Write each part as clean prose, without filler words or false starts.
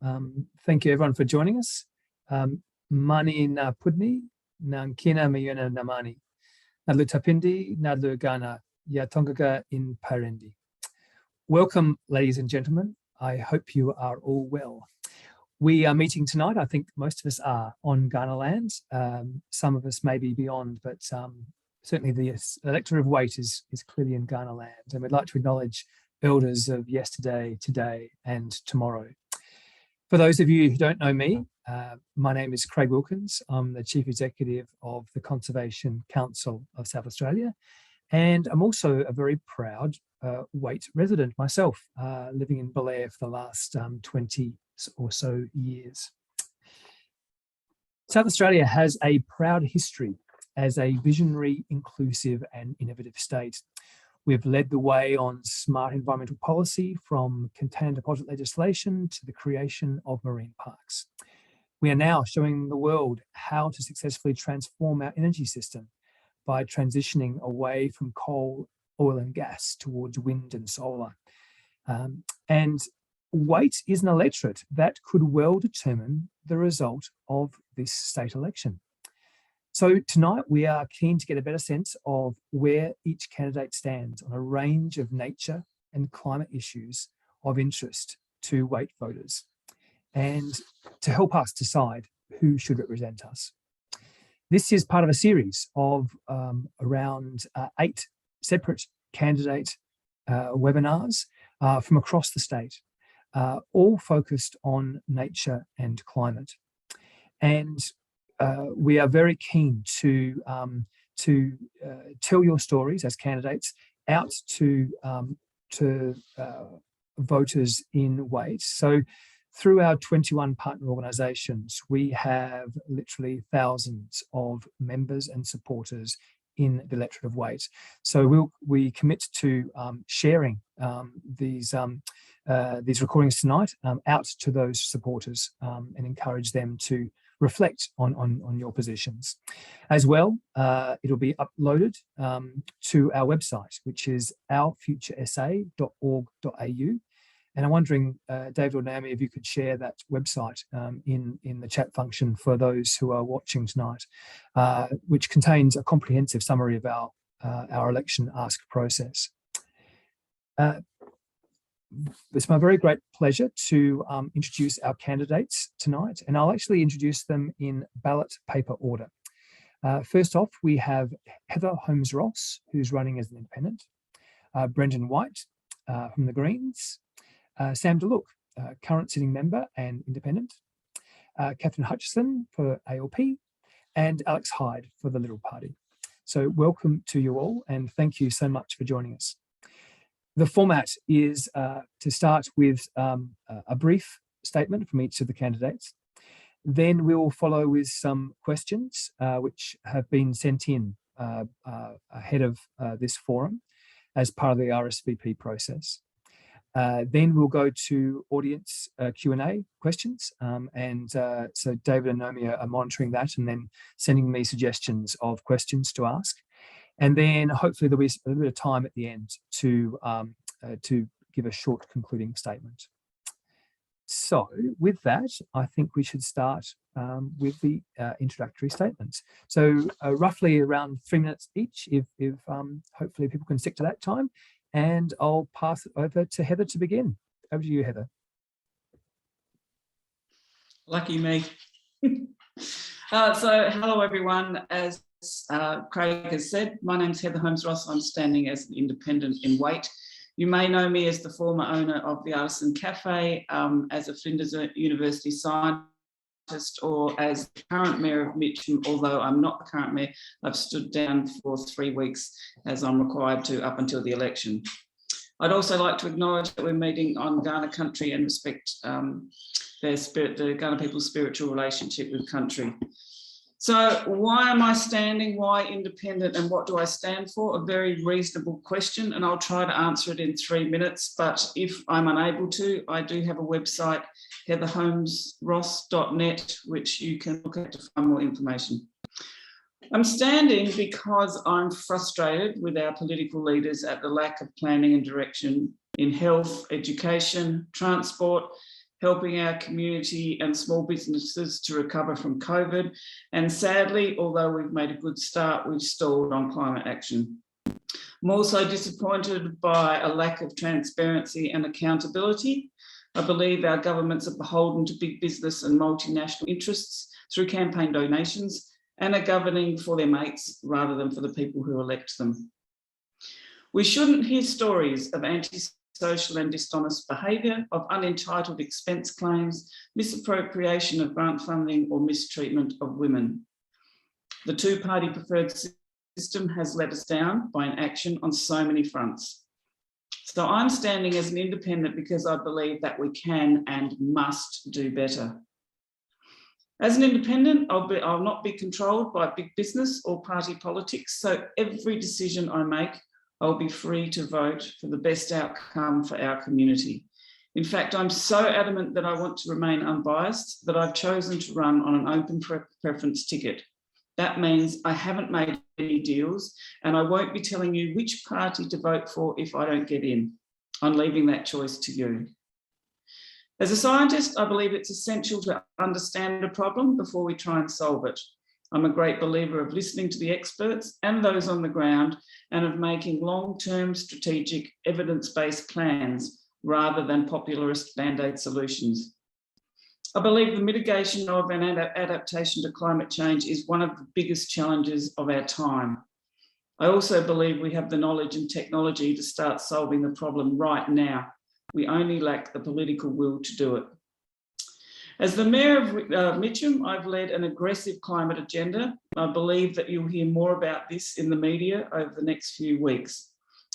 Thank you everyone for joining us. Mani na pudni, nankina mayuna namani. Nadlu tapindi, nadlu gana, yatongaga in parendi. Welcome, ladies and gentlemen. I hope you are all well. We are meeting tonight. I think most of us are on Kaurna land. Some of us may be beyond, but certainly the electorate of Waite is clearly in Kaurna land. And we'd like to acknowledge elders of yesterday, today, and tomorrow. For those of you who don't know me, my name is Craig Wilkins. I'm the Chief Executive of the Conservation Council of South Australia. And I'm also a very proud Waite resident myself, living in Belair for the last 20 or so years. South Australia has a proud history as a visionary, inclusive and innovative state. We've led the way on smart environmental policy, from container deposit legislation to the creation of marine parks. We are now showing the world how to successfully transform our energy system by transitioning away from coal, oil and gas towards wind and solar. And Waite is an electorate that could well determine the result of this state election. So tonight we are keen to get a better sense of where each candidate stands on a range of nature and climate issues of interest to Waite voters, and to help us decide who should represent us. This is part of a series of around 8 separate candidate webinars from across the state, all focused on nature and climate. And we are very keen to tell your stories as candidates out to voters in Waite. So through our 21 partner organisations, we have literally thousands of members and supporters in the electorate of Waite. So we commit to sharing these recordings tonight out to those supporters and encourage them to reflect on your positions. As well, it'll be uploaded to our website, which is ourfuturesa.org.au. And I'm wondering, David or Naomi, if you could share that website in the chat function for those who are watching tonight, which contains a comprehensive summary of our election ask process. It's my very great pleasure to introduce our candidates tonight, and I'll actually introduce them in ballot paper order. First off, we have Heather Holmes-Ross, who's running as an independent, Brendan Waite from the Greens, Sam DeLuc, current sitting member and independent, Catherine Hutchison for ALP, and Alex Hyde for the Liberal Party. So welcome to you all, and thank you so much for joining us. The format is to start with a brief statement from each of the candidates. Then we will follow with some questions which have been sent in ahead of this forum as part of the RSVP process. Then we'll go to audience Q&A questions. So David and Naomi are monitoring that and then sending me suggestions of questions to ask. And then hopefully there'll be a little bit of time at the end to give a short concluding statement. So with that, I think we should start with the introductory statements. So roughly around 3 minutes each, if hopefully people can stick to that time. And I'll pass it over to Heather to begin. Over to you, Heather. Lucky me. So hello, everyone. As Craig has said, my name's Heather Holmes-Ross. I'm standing as an independent in Waite. You may know me as the former owner of the Artisan Cafe, as a Flinders University scientist, or as the current mayor of Mitcham, although I'm not the current mayor. I've stood down for 3 weeks as I'm required to up until the election. I'd also like to acknowledge that we're meeting on Kaurna country and respect the Kaurna people's spiritual relationship with country. So why am I standing? Why independent? And what do I stand for? A very reasonable question, and I'll try to answer it in 3 minutes. But if I'm unable to, I do have a website, heatherholmesross.net, which you can look at to find more information. I'm standing because I'm frustrated with our political leaders at the lack of planning and direction in health, education, transport, helping our community and small businesses to recover from COVID. And sadly, although we've made a good start, we've stalled on climate action. I'm also disappointed by a lack of transparency and accountability. I believe our governments are beholden to big business and multinational interests through campaign donations and are governing for their mates rather than for the people who elect them. We shouldn't hear stories of antisocial and dishonest behaviour, of unentitled expense claims, misappropriation of grant funding or mistreatment of women. The two-party preferred system has let us down by inaction on so many fronts. So I'm standing as an independent because I believe that we can and must do better. As an independent, I'll not be controlled by big business or party politics, so every decision I make, I'll be free to vote for the best outcome for our community. In fact, I'm so adamant that I want to remain unbiased that I've chosen to run on an open preference ticket. That means I haven't made any deals and I won't be telling you which party to vote for if I don't get in. I'm leaving that choice to you. As a scientist, I believe it's essential to understand a problem before we try and solve it. I'm a great believer of listening to the experts and those on the ground and of making long-term strategic evidence-based plans rather than popularist band-aid solutions. I believe the mitigation of and adaptation to climate change is one of the biggest challenges of our time. I also believe we have the knowledge and technology to start solving the problem right now. We only lack the political will to do it. As the Mayor of Mitcham, I've led an aggressive climate agenda. I believe that you'll hear more about this in the media over the next few weeks.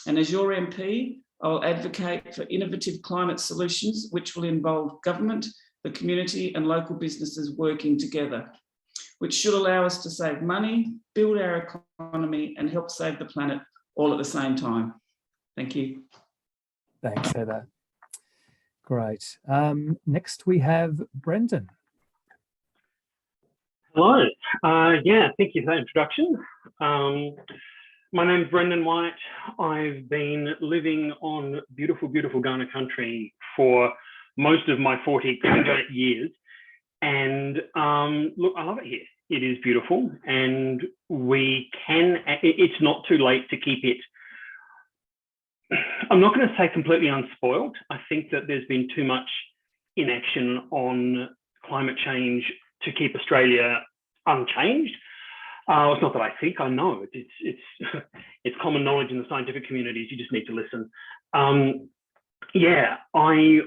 And as your MP, I'll advocate for innovative climate solutions, which will involve government, the community and local businesses working together, which should allow us to save money, build our economy and help save the planet all at the same time. Thank you. Thanks, Heather. Great. Next we have Brendan. Hello. Yeah, thank you for that introduction. My name's Brendan Waite. I've been living on beautiful, beautiful Ghana country for most of my 40 years. And look, I love it here. It is beautiful and it's not too late to keep it. I'm not going to say completely unspoiled. I think that there's been too much inaction on climate change to keep Australia unchanged. It's not that I think, I know. It's common knowledge in the scientific communities. You just need to listen. Yeah, I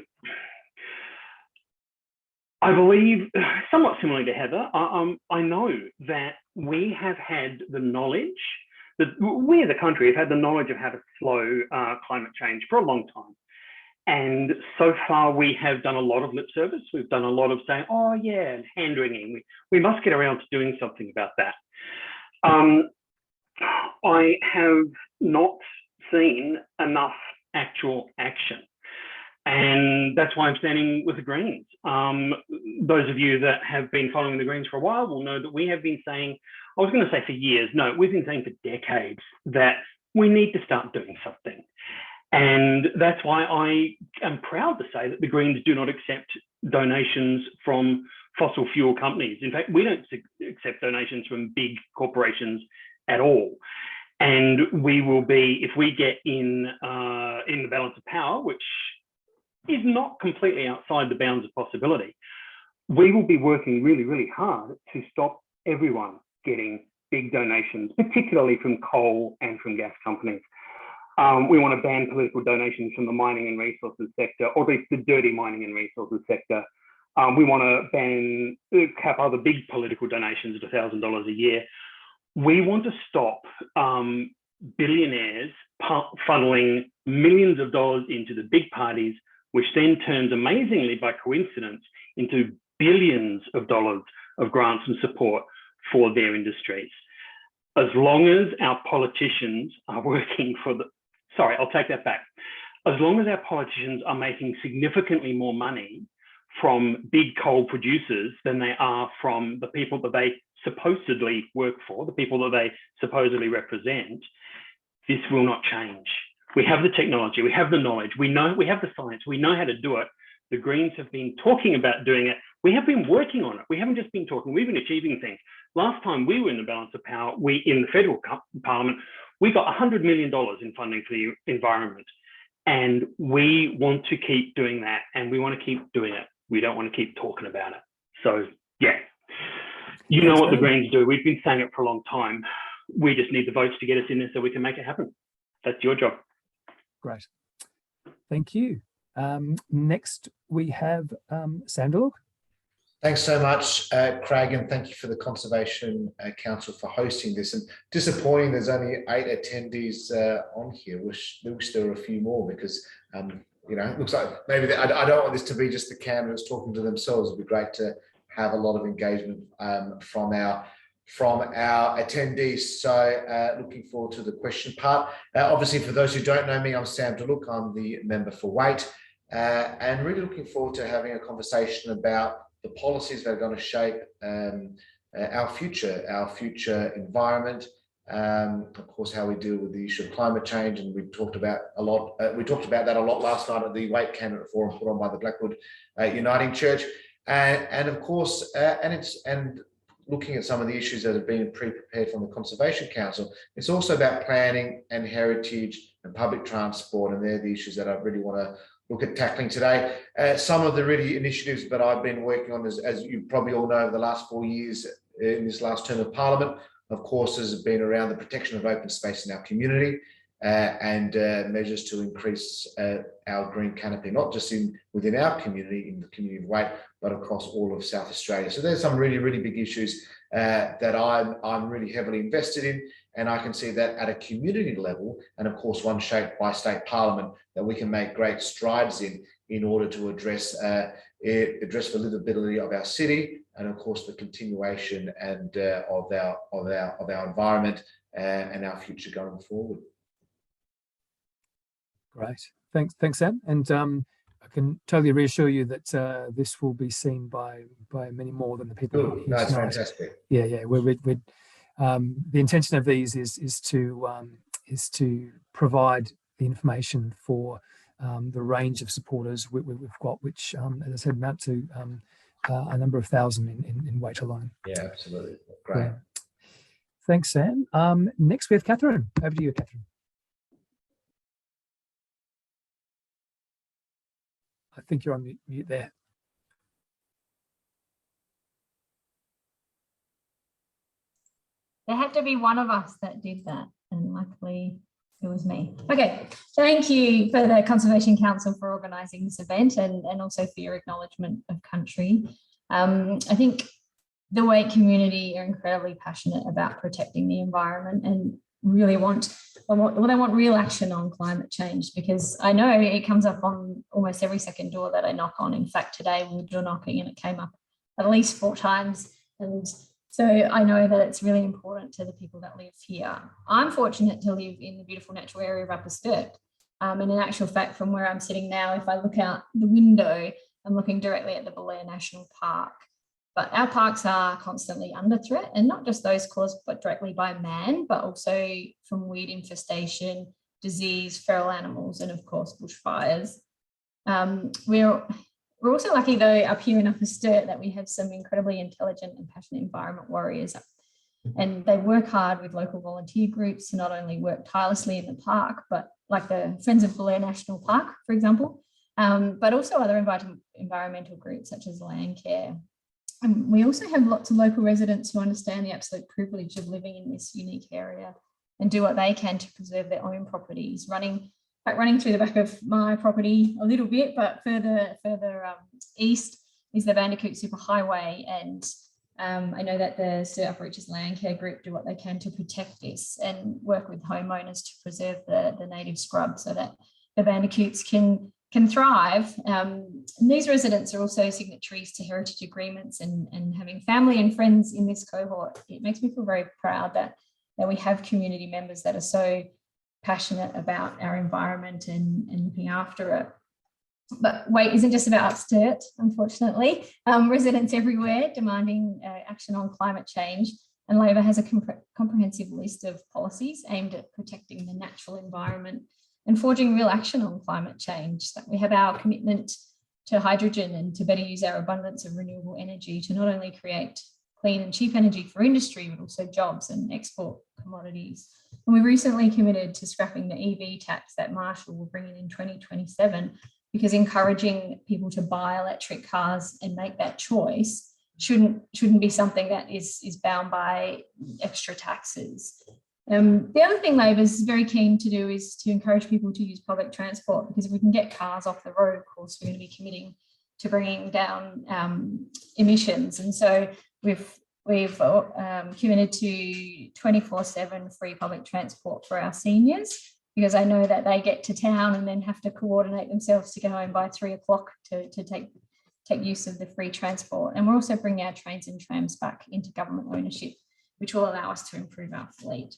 believe, somewhat similarly to Heather, I know that we have had the knowledge, that we as a country have had the knowledge of how to slow climate change for a long time. And so far we have done a lot of lip service. We've done a lot of saying, oh yeah, and hand wringing. We must get around to doing something about that. I have not seen enough actual action. And that's why I'm standing with the Greens. Those of you that have been following the Greens for a while will know that we have been saying, I was going to say for years, no, we've been saying for decades that we need to start doing something. And that's why I am proud to say that the Greens do not accept donations from fossil fuel companies. In fact, we don't accept donations from big corporations at all. And we will be, if we get in the balance of power, which is not completely outside the bounds of possibility, we will be working really, really hard to stop everyone getting big donations, particularly from coal and from gas companies. We want to ban political donations from the mining and resources sector, or at least the dirty mining and resources sector. We want to cap other big political donations at $1,000 a year. We want to stop billionaires funneling millions of dollars into the big parties, which then turns amazingly by coincidence into billions of dollars of grants and support for their industries. As long as our politicians are working for the, sorry, I'll take that back. As long as our politicians are making significantly more money from big coal producers than they are from the people that they supposedly work for, the people that they supposedly represent, this will not change. We have the technology, we have the knowledge, we have the science, we know how to do it, The Greens have been talking about doing it. We have been working on it. We haven't just been talking, we've been achieving things. Last time we were in the balance of power, in the federal parliament, we got $100 million in funding for the environment. And we want to keep doing that, and we want to keep doing it. We don't want to keep talking about it. So, yeah, you know what the Greens do. We've been saying it for a long time. We just need the votes to get us in there so we can make it happen. That's your job. Great. Thank you. Next, we have Sandal. Thanks so much, Craig, and thank you for the Conservation Council for hosting this. And disappointing, there's only 8 attendees on here. Wish there were a few more, because you know, it looks like maybe I don't want this to be just the candidates talking to themselves. It'd be great to have a lot of engagement from our attendees. So looking forward to the question part. Obviously, for those who don't know me, I'm Sam DeLuc. I'm the member for Waite, and really looking forward to having a conversation about the policies that are going to shape our future environment. Of course, how we deal with the issue of climate change, and we talked about that a lot last night at the Waite Candidate Forum put on by the Blackwood Uniting Church, and of course, and looking at some of the issues that have been pre-prepared from the Conservation Council. It's also about planning and heritage and public transport, and they're the issues that I really want to look at tackling today. Some of the really initiatives that I've been working on, as you probably all know, over the last 4 years in this last term of Parliament, of course, has been around the protection of open space in our community and measures to increase our green canopy, not just within our community, in the community of Waite, but across all of South Australia. So there's some really, really big issues that I'm really heavily invested in. And I can see that at a community level, and of course one shaped by state parliament, that we can make great strides in order to address the livability of our city, and of course the continuation and of our environment and our future going forward. Great, thanks, Sam. And I can totally reassure you that this will be seen by many more than the people. Good. No, it's fantastic. Yeah. The intention of these is to provide the information for the range of supporters we've got, which, as I said, amount to a number of thousand in Waite alone. Yeah, absolutely. Great. Yeah. Thanks, Sam. Next, we have Catherine. Over to you, Catherine. I think you're on mute there. There had to be one of us that did that, and luckily it was me. Okay, thank you for the Conservation Council for organising this event, and also for your acknowledgement of country. I think the Waite community are incredibly passionate about protecting the environment and really want real action on climate change, because I know it comes up on almost every second door that I knock on. In fact, today we were door knocking and it came up at least 4 times. And so I know that it's really important to the people that live here. I'm fortunate to live in the beautiful natural area of Upper Sturt. And in actual fact, from where I'm sitting now, if I look out the window, I'm looking directly at the Belair National Park. But our parks are constantly under threat, and not just those caused but directly by man, but also from weed infestation, disease, feral animals, and of course bushfires. We're also lucky though up here in Upper Sturt that we have some incredibly intelligent and passionate environment warriors, and they work hard with local volunteer groups to not only work tirelessly in the park, but like the Friends of Belair National Park, for example, but also other environmental groups such as Landcare. And we also have lots of local residents who understand the absolute privilege of living in this unique area and do what they can to preserve their own properties. Running through the back of my property a little bit, but further east is the Bandicoot Superhighway, and I know that the Sturt Upper Reaches Landcare group do what they can to protect this and work with homeowners to preserve the native scrub so that the bandicoots can thrive. And these residents are also signatories to heritage agreements, and having family and friends in this cohort, it makes me feel very proud that we have community members that are so passionate about our environment and looking after it. But Waite isn't just about Sturt, unfortunately. Residents everywhere demanding action on climate change, and Labor has a comprehensive list of policies aimed at protecting the natural environment and forging real action on climate change. That we have our commitment hydrogen and to better use our abundance of renewable energy to not only create clean and cheap energy for industry, but also jobs and export commodities. And we recently committed to scrapping the EV tax that Marshall will bring in 2027, because encouraging people to buy electric cars and make that choice shouldn't be something that is bound by extra taxes. The other thing Labor's very keen to do is to encourage people to use public transport, because if we can get cars off the road, of course, we're going to be committing to bringing down emissions. And so we've committed to 24/7 free public transport for our seniors, because I know that they get to town and then have to coordinate themselves to go home by 3 o'clock to take use of the free transport. And we're also bringing our trains and trams back into government ownership, which will allow us to improve our fleet.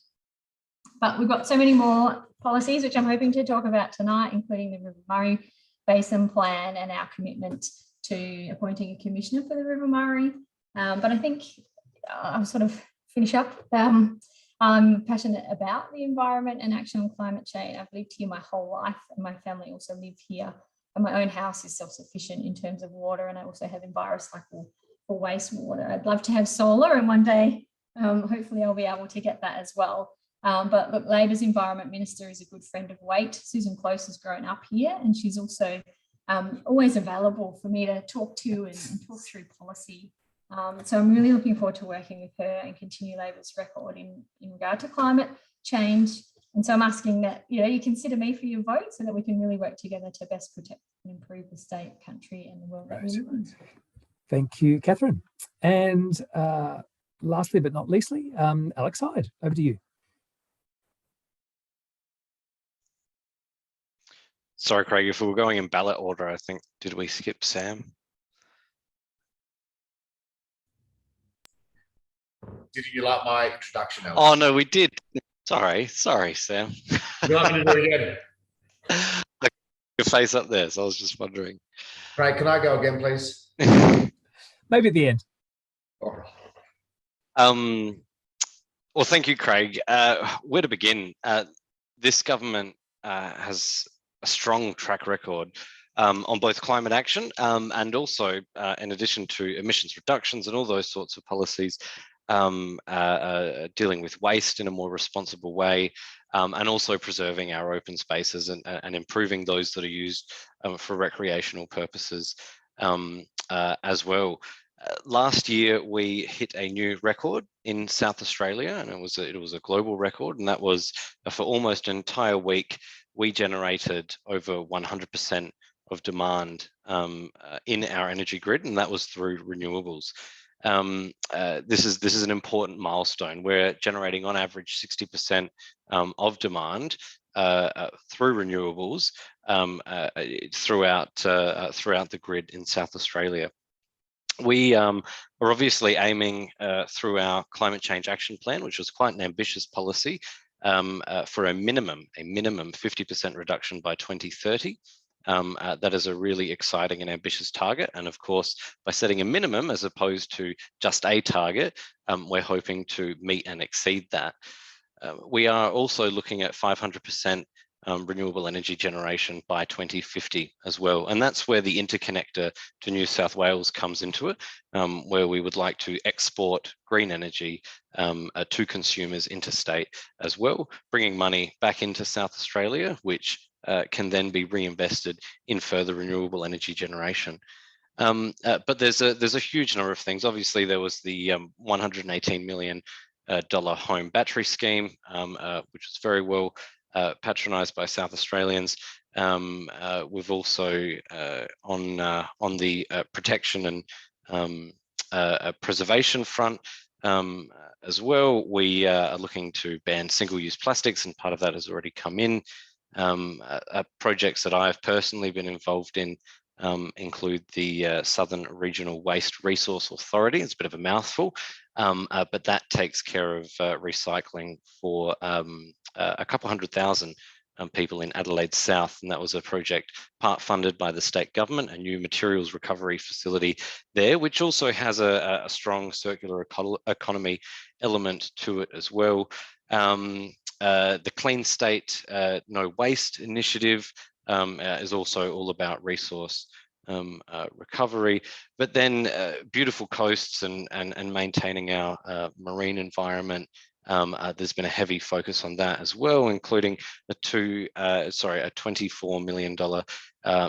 But we've got so many more policies, which I'm hoping to talk about tonight, including the River Murray Basin Plan and our commitment to appointing a commissioner for the River Murray. But I think I'll sort of finish up. I'm passionate about the environment and action on climate change. I've lived here my whole life, and my family also live here. And my own house is self-sufficient in terms of water, and I also have EnviroCycle for wastewater. I'd love to have solar, and one day, hopefully I'll be able to get that as well. But look, Labor's Environment Minister is a good friend of Waite. Susan Close has grown up here, and she's also always available for me to talk to and talk through policy. So I'm really looking forward to working with her and continue Labor's record in regard to climate change. And so I'm asking that you consider me for your vote, so that we can really work together to best protect and improve the state, country, and the world that we live in. Thank you, Catherine. And lastly but not leastly, Alex Hyde, over to you. Sorry, Craig, if we were going in ballot order, I think, did we skip Sam? Didn't you like my introduction, Alex? Oh, no, we did. Sorry, Sam. Would you like me to do it again? Your face up there, so I was just wondering. Craig, can I go again, please? Maybe at the end. All right. Well, thank you, Craig. Where to begin? This government has a strong track record on both climate action and also, in addition to emissions reductions and all those sorts of policies, dealing with waste in a more responsible way, and also preserving our open spaces and improving those that are used for recreational purposes as well. Last year, we hit a new record in South Australia, and it was a global record, and that was for almost an entire week, we generated over 100% of demand in our energy grid, and that was through renewables. This is an important milestone. We're generating on average 60% of demand through renewables throughout the grid in South Australia. We are obviously aiming through our climate change action plan, which was quite an ambitious policy, for a minimum 50% reduction by 2030. That is a really exciting and ambitious target. And of course, by setting a minimum as opposed to just a target, we're hoping to meet and exceed that. We are also looking at 500% renewable energy generation by 2050 as well. And that's where the interconnector to New South Wales comes into it, where we would like to export green energy to consumers interstate as well, bringing money back into South Australia, which can then be reinvested in further renewable energy generation. But there's a huge number of things. Obviously, there was the $118 million home battery scheme, which was very well patronised by South Australians. We've also on the protection and preservation front as well, we are looking to ban single-use plastics, and part of that has already come in. Projects that I've personally been involved in include the Southern Regional Waste Resource Authority. It's a bit of a mouthful, but that takes care of recycling for a couple 100,000 people in Adelaide South, and that was a project part funded by the state government, a new materials recovery facility there, which also has a strong circular economy element to it as well. The Clean State No Waste initiative is also all about resource recovery, but then beautiful coasts and maintaining our marine environment. There's been a heavy focus on that as well, including a $24 million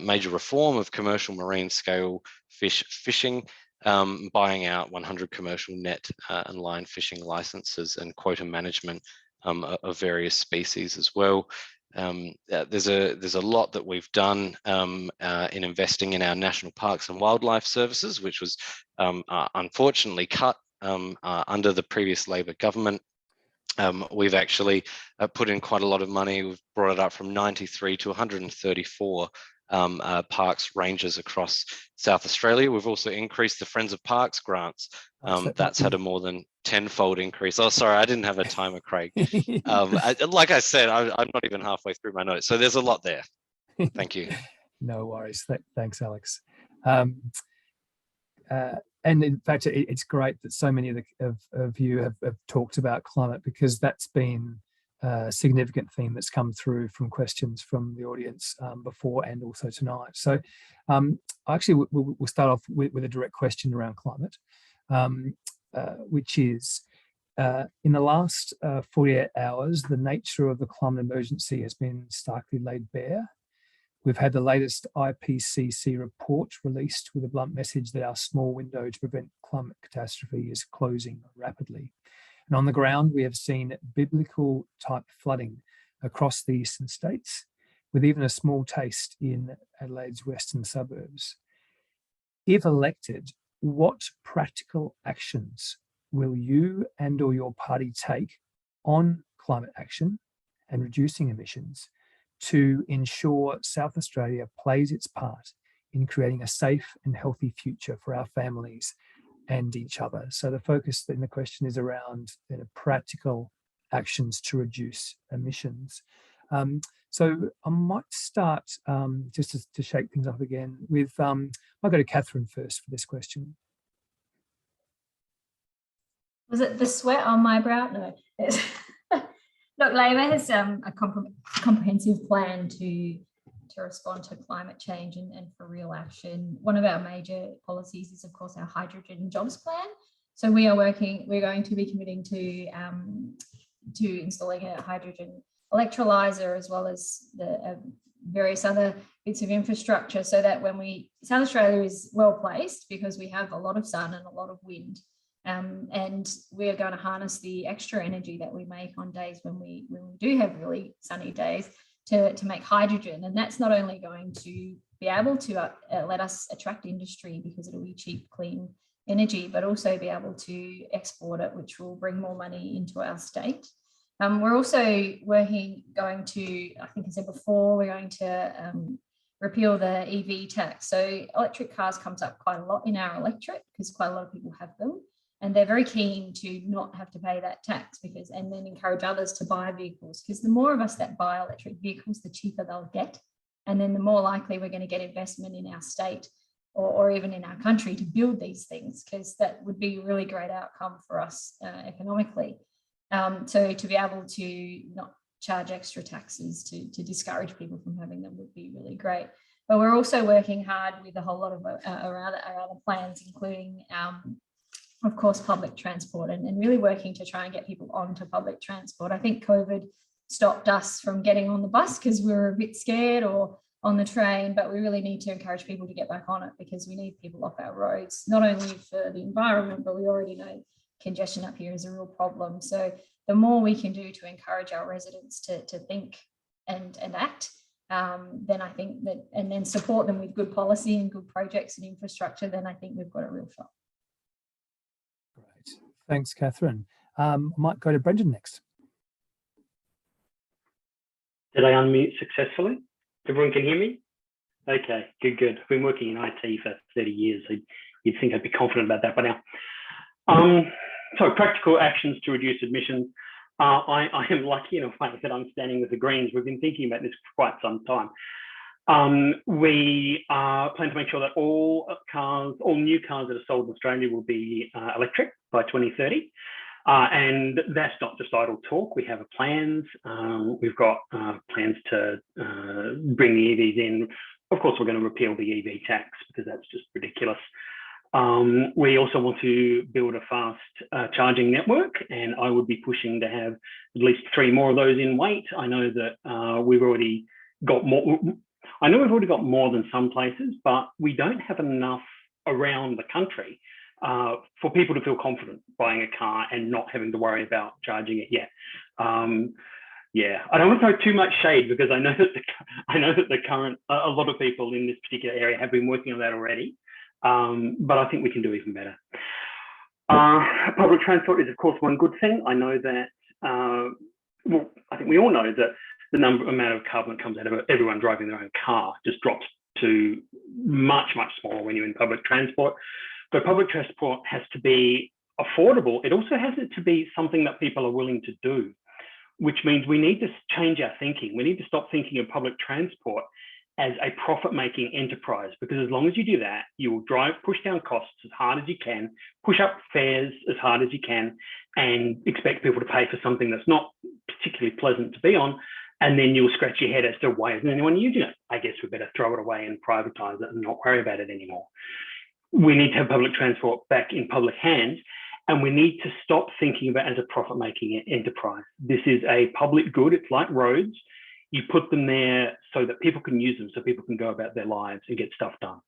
major reform of commercial marine scale fishing, buying out 100 commercial net and line fishing licenses and quota management of various species as well. There's a lot that we've done in investing in our national parks and wildlife services, which was unfortunately cut under the previous Labor government. We've actually put in quite a lot of money. We've brought it up from 93 to 134 parks rangers across South Australia. We've also increased the Friends of Parks grants. That's had a more than tenfold increase. Oh, sorry, I didn't have a timer, Craig. Like I said, I'm not even halfway through my notes, so there's a lot there. Thank you. No worries. Thanks, Alex. And in fact, it's great that so many of you have talked about climate, because that's been a significant theme that's come through from questions from the audience before and also tonight. So actually, we'll start off with a direct question around climate, which is, in the last 48 hours, the nature of the climate emergency has been starkly laid bare. We've had the latest IPCC report released with a blunt message that our small window to prevent climate catastrophe is closing rapidly. And on the ground, we have seen biblical type flooding across the eastern states, with even a small taste in Adelaide's western suburbs. If elected, what practical actions will you and or your party take on climate action and reducing emissions to ensure South Australia plays its part in creating a safe and healthy future for our families and each other? So the focus in the question is around practical actions to reduce emissions. So I might start just to shake things up again with, I'll go to Catherine first for this question. Was it the sweat on my brow? No. Look, Labor has a comprehensive plan to respond to climate change and for real action. One of our major policies is, of course, our hydrogen jobs plan. So we're going to be committing to installing a hydrogen electrolyzer, as well as the various other bits of infrastructure, so that South Australia is well placed because we have a lot of sun and a lot of wind. And we're going to harness the extra energy that we make on days when we do have really sunny days to make hydrogen. And that's not only going to be able to let us attract industry because it'll be cheap, clean energy, but also be able to export it, which will bring more money into our state. We're also I think I said before, we're going to repeal the EV tax. So electric cars comes up quite a lot in our electorate because quite a lot of people have them. And they're very keen to not have to pay that tax and then encourage others to buy vehicles, because the more of us that buy electric vehicles, the cheaper they'll get. And then the more likely we're going to get investment in our state or even in our country to build these things, because that would be a really great outcome for us economically. So to be able to not charge extra taxes to discourage people from having them would be really great. But we're also working hard with a whole lot of our other plans, including of course, public transport, and really working to try and get people onto public transport. I think COVID stopped us from getting on the bus because we were a bit scared, or on the train, but we really need to encourage people to get back on it because we need people off our roads, not only for the environment, but we already know congestion up here is a real problem. So the more we can do to encourage our residents to think and act, then I think that, and then support them with good policy and good projects and infrastructure, then I think we've got a real shot. Great. Thanks, Catherine. I might go to Brendan next. Did I unmute successfully? Everyone can hear me? Okay, good. I've been working in IT for 30 years. So you'd think I'd be confident about that by now. So practical actions to reduce emissions. I am lucky in a way that I'm standing with the Greens. We've been thinking about this for quite some time. We plan to make sure that all new cars that are sold in Australia will be electric by 2030. And that's not just idle talk. We have plans. We've got plans to bring the EVs in of course, we're going to repeal the EV tax because that's just ridiculous. We also want to build a fast charging network, and I would be pushing to have at least 3 more of those in Waite. I know that we've already got more. I know we've already got more than some places, but we don't have enough around the country for people to feel confident buying a car and not having to worry about charging it yet. Yeah, I don't want to throw too much shade because I know that the current a lot of people in this particular area have been working on that already, but I think we can do even better. Public transport is, of course, one good thing. I know that. Well, I think we all know that the amount of carbon that comes out of everyone driving their own car just drops to much smaller when you're in public transport. But public transport has to be affordable. It also has to be something that people are willing to do, which means we need to change our thinking. We need to stop thinking of public transport as a profit-making enterprise, because as long as you do that, you will push down costs as hard as you can, push up fares as hard as you can, and expect people to pay for something that's not particularly pleasant to be on. And then you'll scratch your head as to why isn't anyone using it? I guess we better throw it away and privatise it and not worry about it anymore. We need to have public transport back in public hands, and we need to stop thinking about it as a profit-making enterprise. This is a public good. It's like roads. You put them there so that people can use them, so people can go about their lives and get stuff done.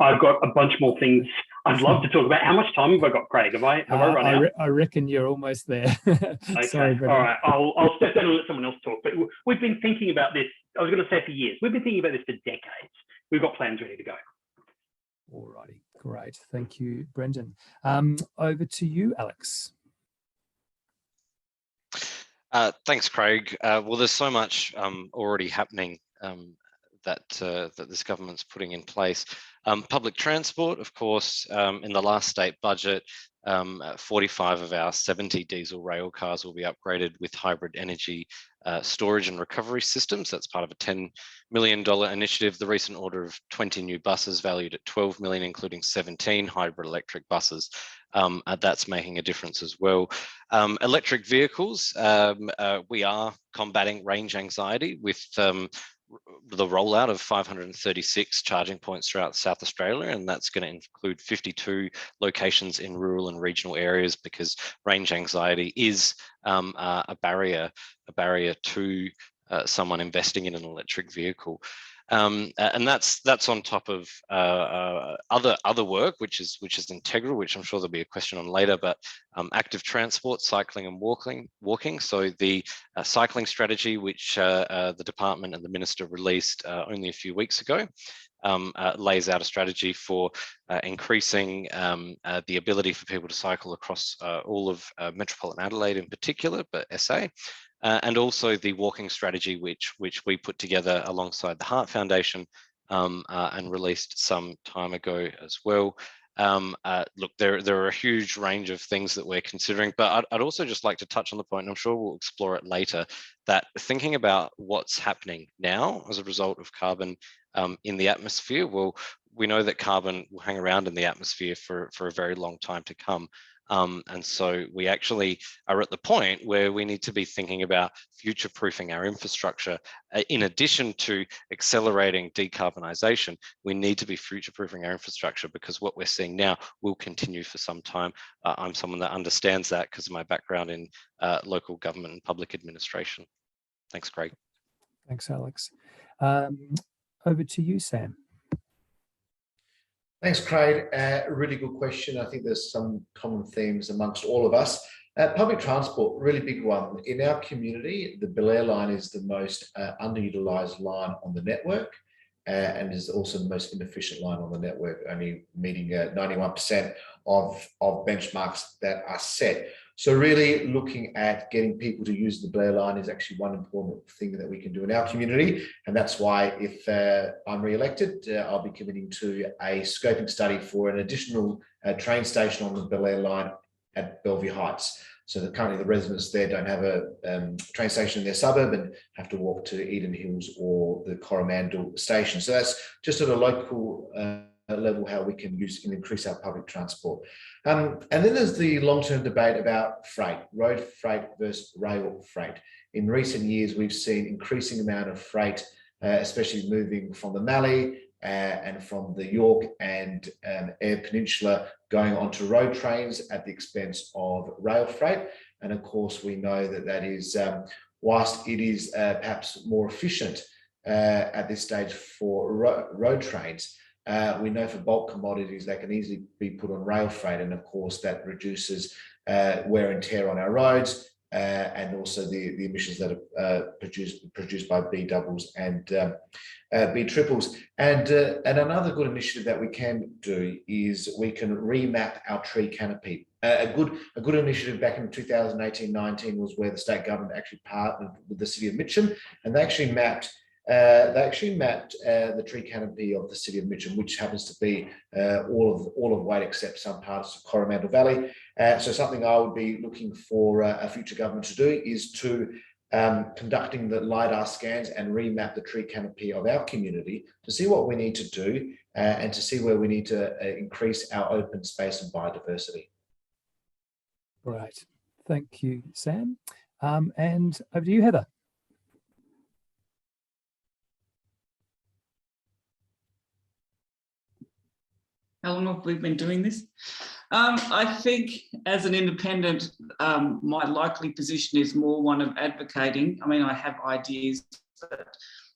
I've got a bunch more things I'd love to talk about. How much time have I got, Craig? Have I run out? I reckon you're almost there. Okay. Sorry, all right. I'll step down and let someone else talk. But we've been thinking about this, I was going to say for years. We've been thinking about this for decades. We've got plans ready to go. All righty, great. Thank you, Brendan. Over to you, Alex. Thanks, Craig. Well, there's so much already happening that this government's putting in place. Public transport, of course, in the last state budget, 45 of our 70 diesel rail cars will be upgraded with hybrid energy storage and recovery systems. That's part of a $10 million initiative. The recent order of 20 new buses valued at $12 million, including 17 hybrid electric buses. That's making a difference as well. Electric vehicles, we are combating range anxiety with the rollout of 536 charging points throughout South Australia, and that's going to include 52 locations in rural and regional areas, because range anxiety is a barrier to someone investing in an electric vehicle. And that's on top of other work, which is integral, which I'm sure there'll be a question on later. But active transport, cycling and walking. So the cycling strategy, which the department and the minister released only a few weeks ago, lays out a strategy for increasing the ability for people to cycle across all of metropolitan Adelaide in particular, but SA. And also the walking strategy, which we put together alongside the Heart Foundation and released some time ago as well. Look, there are a huge range of things that we're considering, but I'd also just like to touch on the point, and I'm sure we'll explore it later, that thinking about what's happening now as a result of carbon in the atmosphere, well, we know that carbon will hang around in the atmosphere for a very long time to come. And so we actually are at the point where we need to be thinking about future-proofing our infrastructure. In addition to accelerating decarbonisation, we need to be future-proofing our infrastructure, because what we're seeing now will continue for some time. I'm someone that understands that because of my background in local government and public administration. Thanks, Craig. Thanks, Alex. Over to you, Sam. Thanks, Craig. Really good question. I think there's some common themes amongst all of us. Public transport, really big one. In our community, the Belair line is the most underutilised line on the network, and is also the most inefficient line on the network, only meeting 91% of benchmarks that are set. So really looking at getting people to use the Belair line is actually one important thing that we can do in our community. And that's why if I'm re-elected, I'll be committing to a scoping study for an additional train station on the Belair line at Bellevue Heights. So that currently the residents there don't have a train station in their suburb and have to walk to Eden Hills or the Coromandel station. So that's just at a local level how we can use and increase our public transport. And then there's the long-term debate about freight, road freight versus rail freight. In recent years, we've seen increasing amount of freight especially moving from the Mallee and from the York and Eyre Peninsula going onto road trains at the expense of rail freight. And of course, we know that that is, whilst it is perhaps more efficient at this stage for road trains, we know for bulk commodities, they can easily be put on rail freight. And of course, that reduces wear and tear on our roads and also the emissions that are produced by B doubles and B triples. And another good initiative that we can do is we can remap our tree canopy. A good initiative back in 2018-19 was where the state government actually partnered with the city of Mitcham, and they actually mapped the tree canopy of the city of Mitcham, which happens to be all of Waite except some parts of Coromandel Valley. So something I would be looking for a future government to do is to conducting the LiDAR scans and remap the tree canopy of our community to see what we need to do and to see where we need to increase our open space and biodiversity. Great. Thank you, Sam. And over to you, Heather. How long have we been doing this? I think as an independent, my likely position is more one of advocating. I mean, I have ideas, but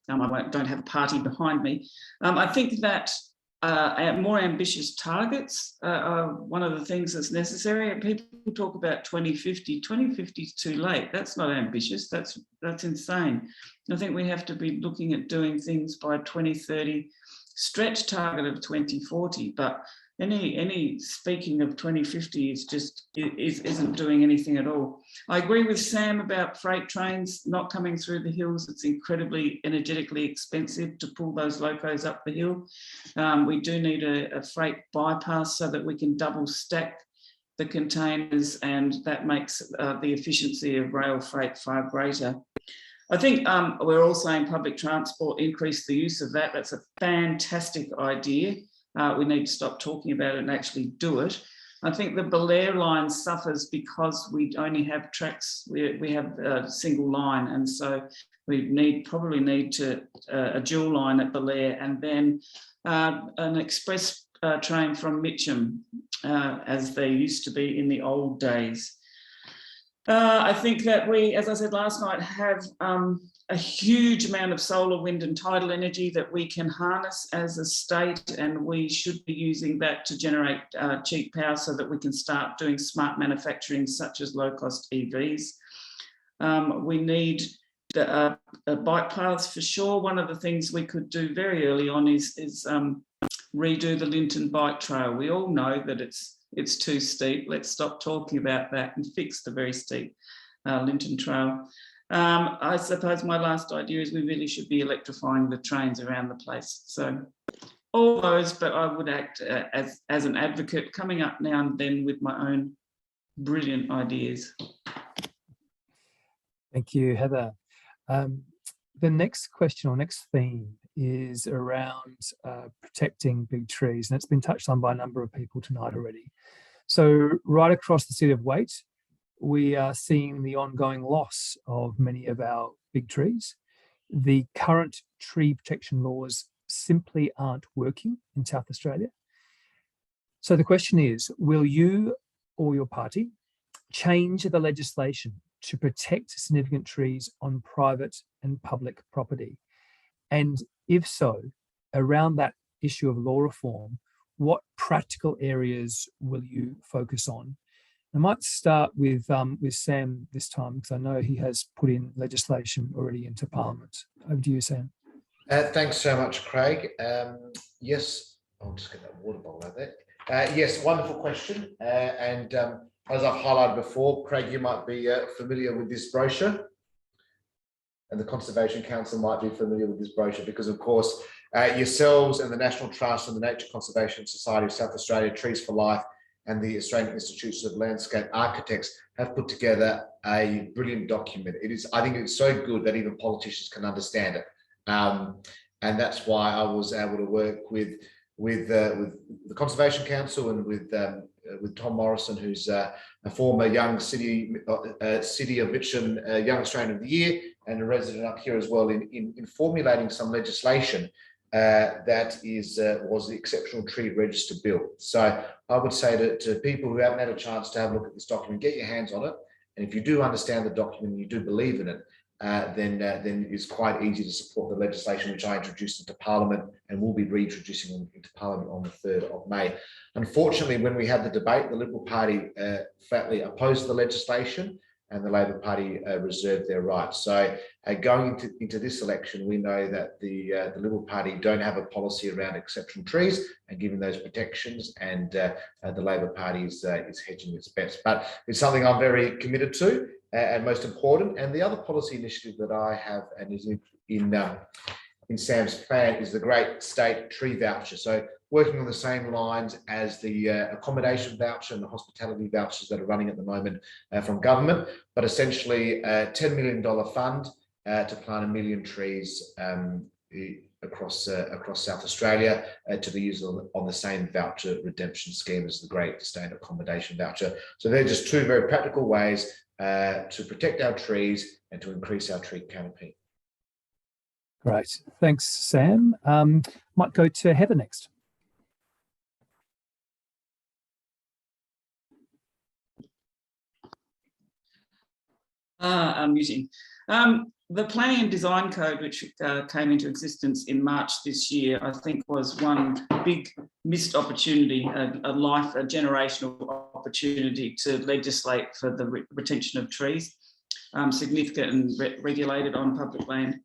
I don't have a party behind me. I think that more ambitious targets are one of the things that's necessary. People talk about 2050. 2050 is too late. That's not ambitious. That's insane. I think we have to be looking at doing things by 2030. Stretch target of 2040, but any speaking of 2050 is just isn't doing anything at all. I agree with Sam about freight trains not coming through the hills. It's incredibly energetically expensive to pull those locos up the hill. We do need a freight bypass so that we can double stack the containers, and that makes the efficiency of rail freight far greater. I think we're all saying public transport, increase the use of that. That's a fantastic idea. We need to stop talking about it and actually do it. I think the Belair line suffers because we only have tracks. We have a single line, and so we probably need a dual line at Belair, and then an express train from Mitcham, as they used to be in the old days. I think that we, as I said last night, have a huge amount of solar, wind and tidal energy that we can harness as a state, and we should be using that to generate cheap power so that we can start doing smart manufacturing such as low-cost EVs. We need bike paths for sure. One of the things we could do very early on is redo the Linton bike trail. We all know that it's too steep. Let's stop talking about that and fix the very steep Linton trail. I suppose my last idea is we really should be electrifying the trains around the place. So all those, but I would act as an advocate, coming up now and then with my own brilliant ideas. Thank you, Heather. The next question or next theme is around protecting big trees, and it's been touched on by a number of people tonight already. So right across the city of Waite, we are seeing the ongoing loss of many of our big trees. The current tree protection laws simply aren't working in South Australia. So the question is, will you or your party change the legislation to protect significant trees on private and public property? And if so, around that issue of law reform, what practical areas will you focus on? I might start with Sam this time, because I know he has put in legislation already into Parliament. Over to you, Sam. Thanks so much, Craig. Yes, I'll just get that water bottle out there. Yes, wonderful question. And as I've highlighted before, Craig, you might be familiar with this brochure, and the Conservation Council might be familiar with this brochure because, of course, yourselves and the National Trust and the Nature Conservation Society of South Australia, Trees for Life, and the Australian Institutes of Landscape Architects have put together a brilliant document. I think it's so good that even politicians can understand it. And that's why I was able to work with with the Conservation Council and with Tom Morrison, who's a former young City of Mitcham Young Australian of the Year and a resident up here as well, in formulating some legislation that was the Exceptional Tree Register Bill. So I would say to people who haven't had a chance to have a look at this document, get your hands on it. And if you do understand the document and you do believe in it, then it's quite easy to support the legislation which I introduced into Parliament and will be reintroducing into Parliament on the 3rd of May. Unfortunately, when we had the debate, the Liberal Party flatly opposed the legislation and the Labor Party reserved their rights. So going into this election, we know that the Liberal Party don't have a policy around exceptional trees and giving those protections, and the Labor Party is hedging its bets. But it's something I'm very committed to and most important. And the other policy initiative that I have and is in Sam's plan is the Great State Tree Voucher. So working on the same lines as the accommodation voucher and the hospitality vouchers that are running at the moment from government, but essentially a $10 million fund to plant 1 million trees across South Australia to be used on the same voucher redemption scheme as the Great State Accommodation Voucher. So they're just two very practical ways to protect our trees and to increase our tree canopy. Great, thanks, Sam. Might go to Heather next. Unmuting. The Planning and Design Code, which came into existence in March this year, I think was one big missed opportunity, a generational opportunity to legislate for the retention of trees, significant and regulated on private land,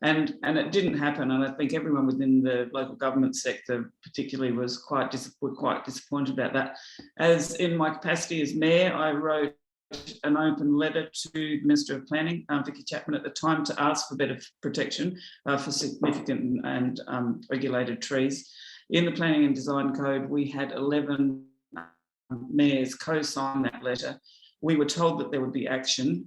and it didn't happen. And I think everyone within the local government sector, particularly, were quite disappointed about that. As in my capacity as mayor, I wrote an open letter to the Minister of Planning, Vicky Chapman, at the time, to ask for better protection for significant and regulated trees. In the Planning and Design Code, we had 11 mayors co-sign that letter. We were told that there would be action,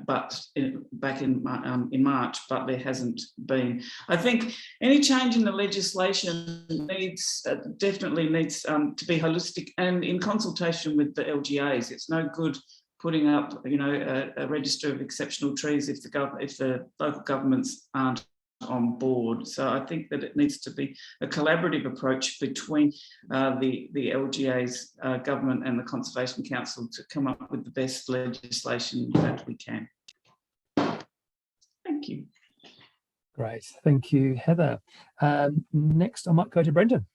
back in March, but there hasn't been. I think any change in the legislation definitely needs to be holistic and in consultation with the LGAs. It's no good putting up, a register of exceptional trees if the local governments aren't on board. So I think that it needs to be a collaborative approach between the LGA's government and the Conservation Council to come up with the best legislation that we can. Thank you. Great, thank you, Heather. Next, I might go to Brendan.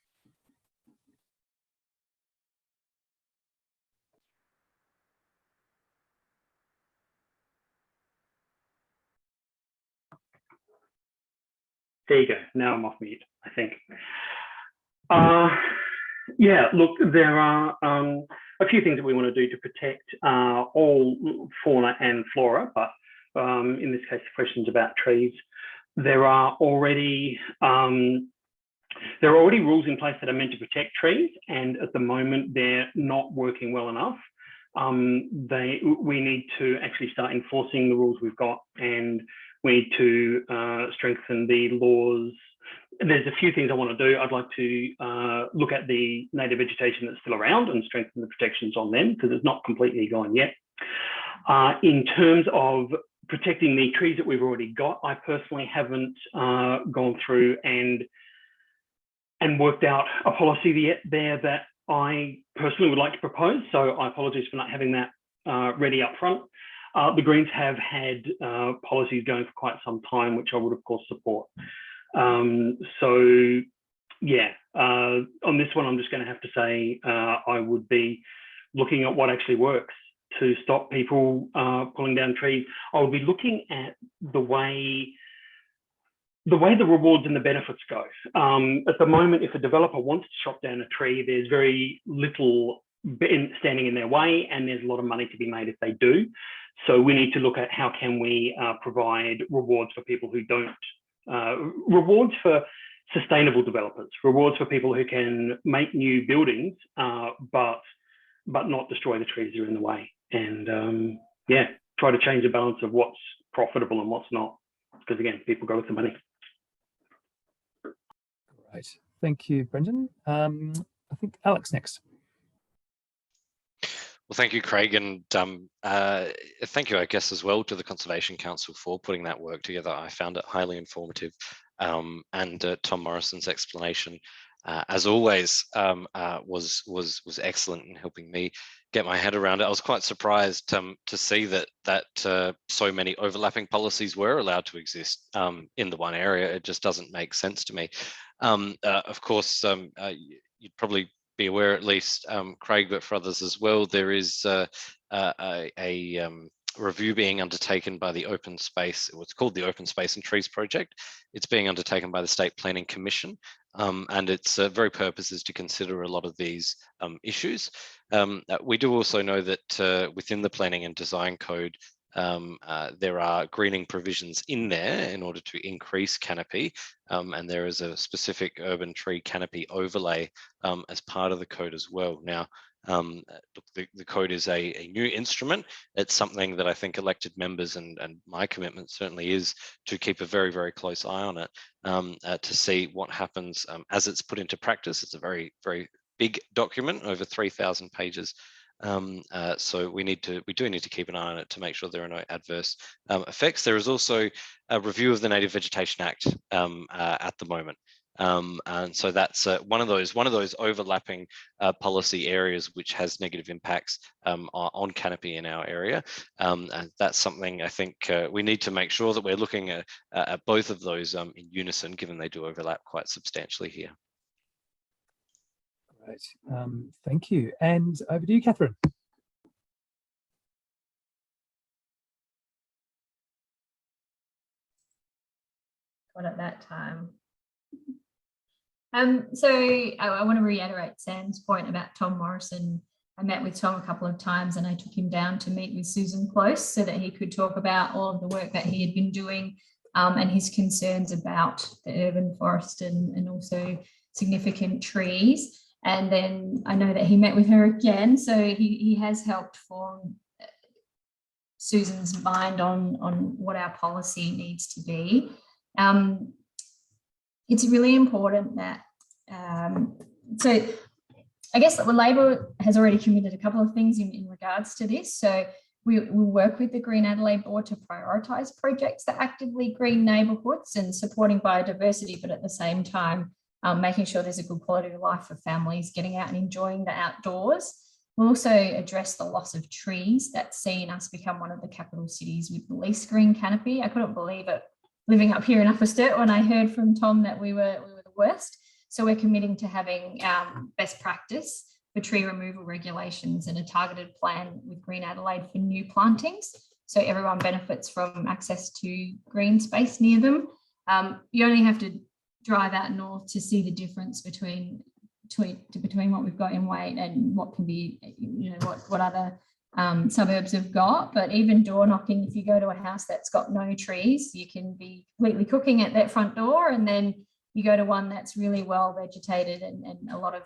There you go. Now I'm off mute, I think. Yeah, look, there are a few things that we want to do to protect all fauna and flora, but in this case, the question's about trees. There are already rules in place that are meant to protect trees, and at the moment they're not working well enough. We need to actually start enforcing the rules we've got, and we need to strengthen the laws. There's a few things I want to do. I'd like to look at the native vegetation that's still around and strengthen the protections on them, because it's not completely gone yet. In terms of protecting the trees that we've already got, I personally haven't gone through and worked out a policy there that I personally would like to propose. So I apologize for not having that ready up front. The Greens have had policies going for quite some time, which I would of course support. So yeah, on this one, I'm just going to have to say I would be looking at what actually works to stop people pulling down trees. I would be looking at the way the rewards and the benefits go. At the moment, if a developer wants to chop down a tree, there's very little standing in their way, and there's a lot of money to be made if they do. So we need to look at how can we provide rewards for people who don't, rewards for sustainable developers, rewards for people who can make new buildings, but not destroy the trees that are in the way. And yeah, try to change the balance of what's profitable and what's not, because again, people go with the money. Right, Thank you, Brendan. I think Alex next. Well, thank you, Craig, and thank you, I guess, as well to the Conservation Council for putting that work together. I found it highly informative, and Tom Morrison's explanation, as always, was excellent in helping me get my head around it. I was quite surprised to see that so many overlapping policies were allowed to exist in the one area. It just doesn't make sense to me. Of course, you'd probably be aware, at least, Craig, but for others as well, there is a review being undertaken by the Open Space, what's called the Open Space and Trees Project. It's being undertaken by the State Planning Commission, and its very purpose is to consider a lot of these issues. We do also know that within the Planning and Design Code, there are greening provisions in there in order to increase canopy, and there is a specific urban tree canopy overlay as part of the code as well. Now, look, the code is a new instrument. It's something that I think elected members, and my commitment certainly is to keep a very, very close eye on it, to see what happens as it's put into practice. It's a very, very big document, over 3,000 pages. So we do need to keep an eye on it to make sure there are no adverse effects. There is also a review of the Native Vegetation Act at the moment. And so that's one of those overlapping policy areas which has negative impacts on canopy in our area. And that's something I think we need to make sure that we're looking at both of those in unison, given they do overlap quite substantially here. Right. Thank you. And over to you, Catherine. Got it that time. So I want to reiterate Sam's point about Tom Morrison. I met with Tom a couple of times and I took him down to meet with Susan Close so that he could talk about all of the work that he had been doing and his concerns about the urban forest and also significant trees. And then I know that he met with her again, so he has helped form Susan's mind on what our policy needs to be. It's really important that, so I guess that Labor has already committed a couple of things in regards to this. So we'll work with the Green Adelaide Board to prioritise projects that actively green neighbourhoods and supporting biodiversity, but at the same time, making sure there's a good quality of life for families, getting out and enjoying the outdoors. We'll also address the loss of trees that's seen us become one of the capital cities with the least green canopy. I couldn't believe it living up here in Upper Sturt when I heard from Tom that we were the worst. So we're committing to having best practice for tree removal regulations and a targeted plan with Green Adelaide for new plantings. So everyone benefits from access to green space near them. You only have to drive out north to see the difference between what we've got in Waite and what can be, what other suburbs have got. But even door knocking, if you go to a house that's got no trees, you can be completely cooking at that front door, and then you go to one that's really well vegetated and a lot of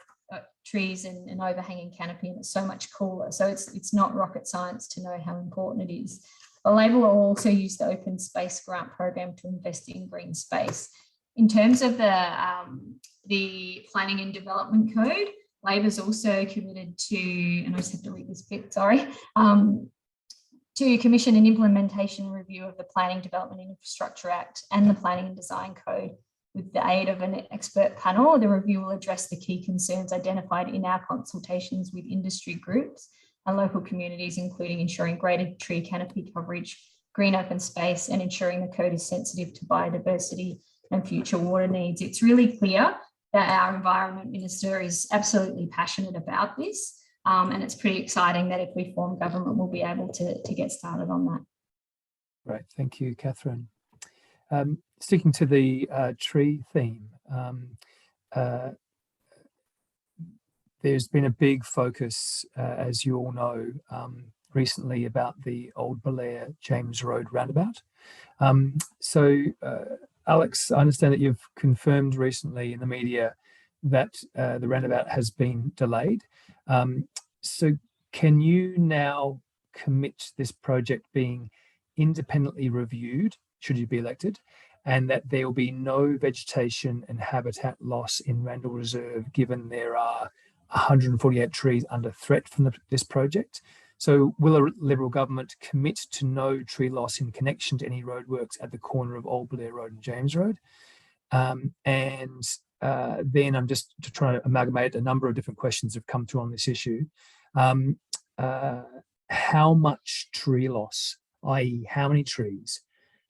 trees and overhanging canopy, and it's so much cooler. So it's not rocket science to know how important it is. But Labor will also use the Open Space Grant Program to invest in green space. In terms of the Planning and Development Code, Labor's also committed to, and I just have to read this bit, sorry, to commission an implementation review of the Planning, Development and Infrastructure Act and the Planning and Design Code with the aid of an expert panel. The review will address the key concerns identified in our consultations with industry groups and local communities, including ensuring greater tree canopy coverage, green open space, and ensuring the code is sensitive to biodiversity and future water needs. It's really clear that our Environment Minister is absolutely passionate about this, and it's pretty exciting that if we form government, we'll be able to get started on that. Right, thank you, Catherine. Sticking to the tree theme, there's been a big focus, as you all know, recently about the old Belair James Road roundabout. Alex, I understand that you've confirmed recently in the media that the roundabout has been delayed. So can you now commit this project being independently reviewed, should you be elected, and that there will be no vegetation and habitat loss in Randall Reserve, given there are 148 trees under threat from this project. So will a Liberal government commit to no tree loss in connection to any roadworks at the corner of Old Belair Road and James Road? Then I'm just trying to amalgamate a number of different questions that have come through on this issue. How much tree loss, i.e. how many trees,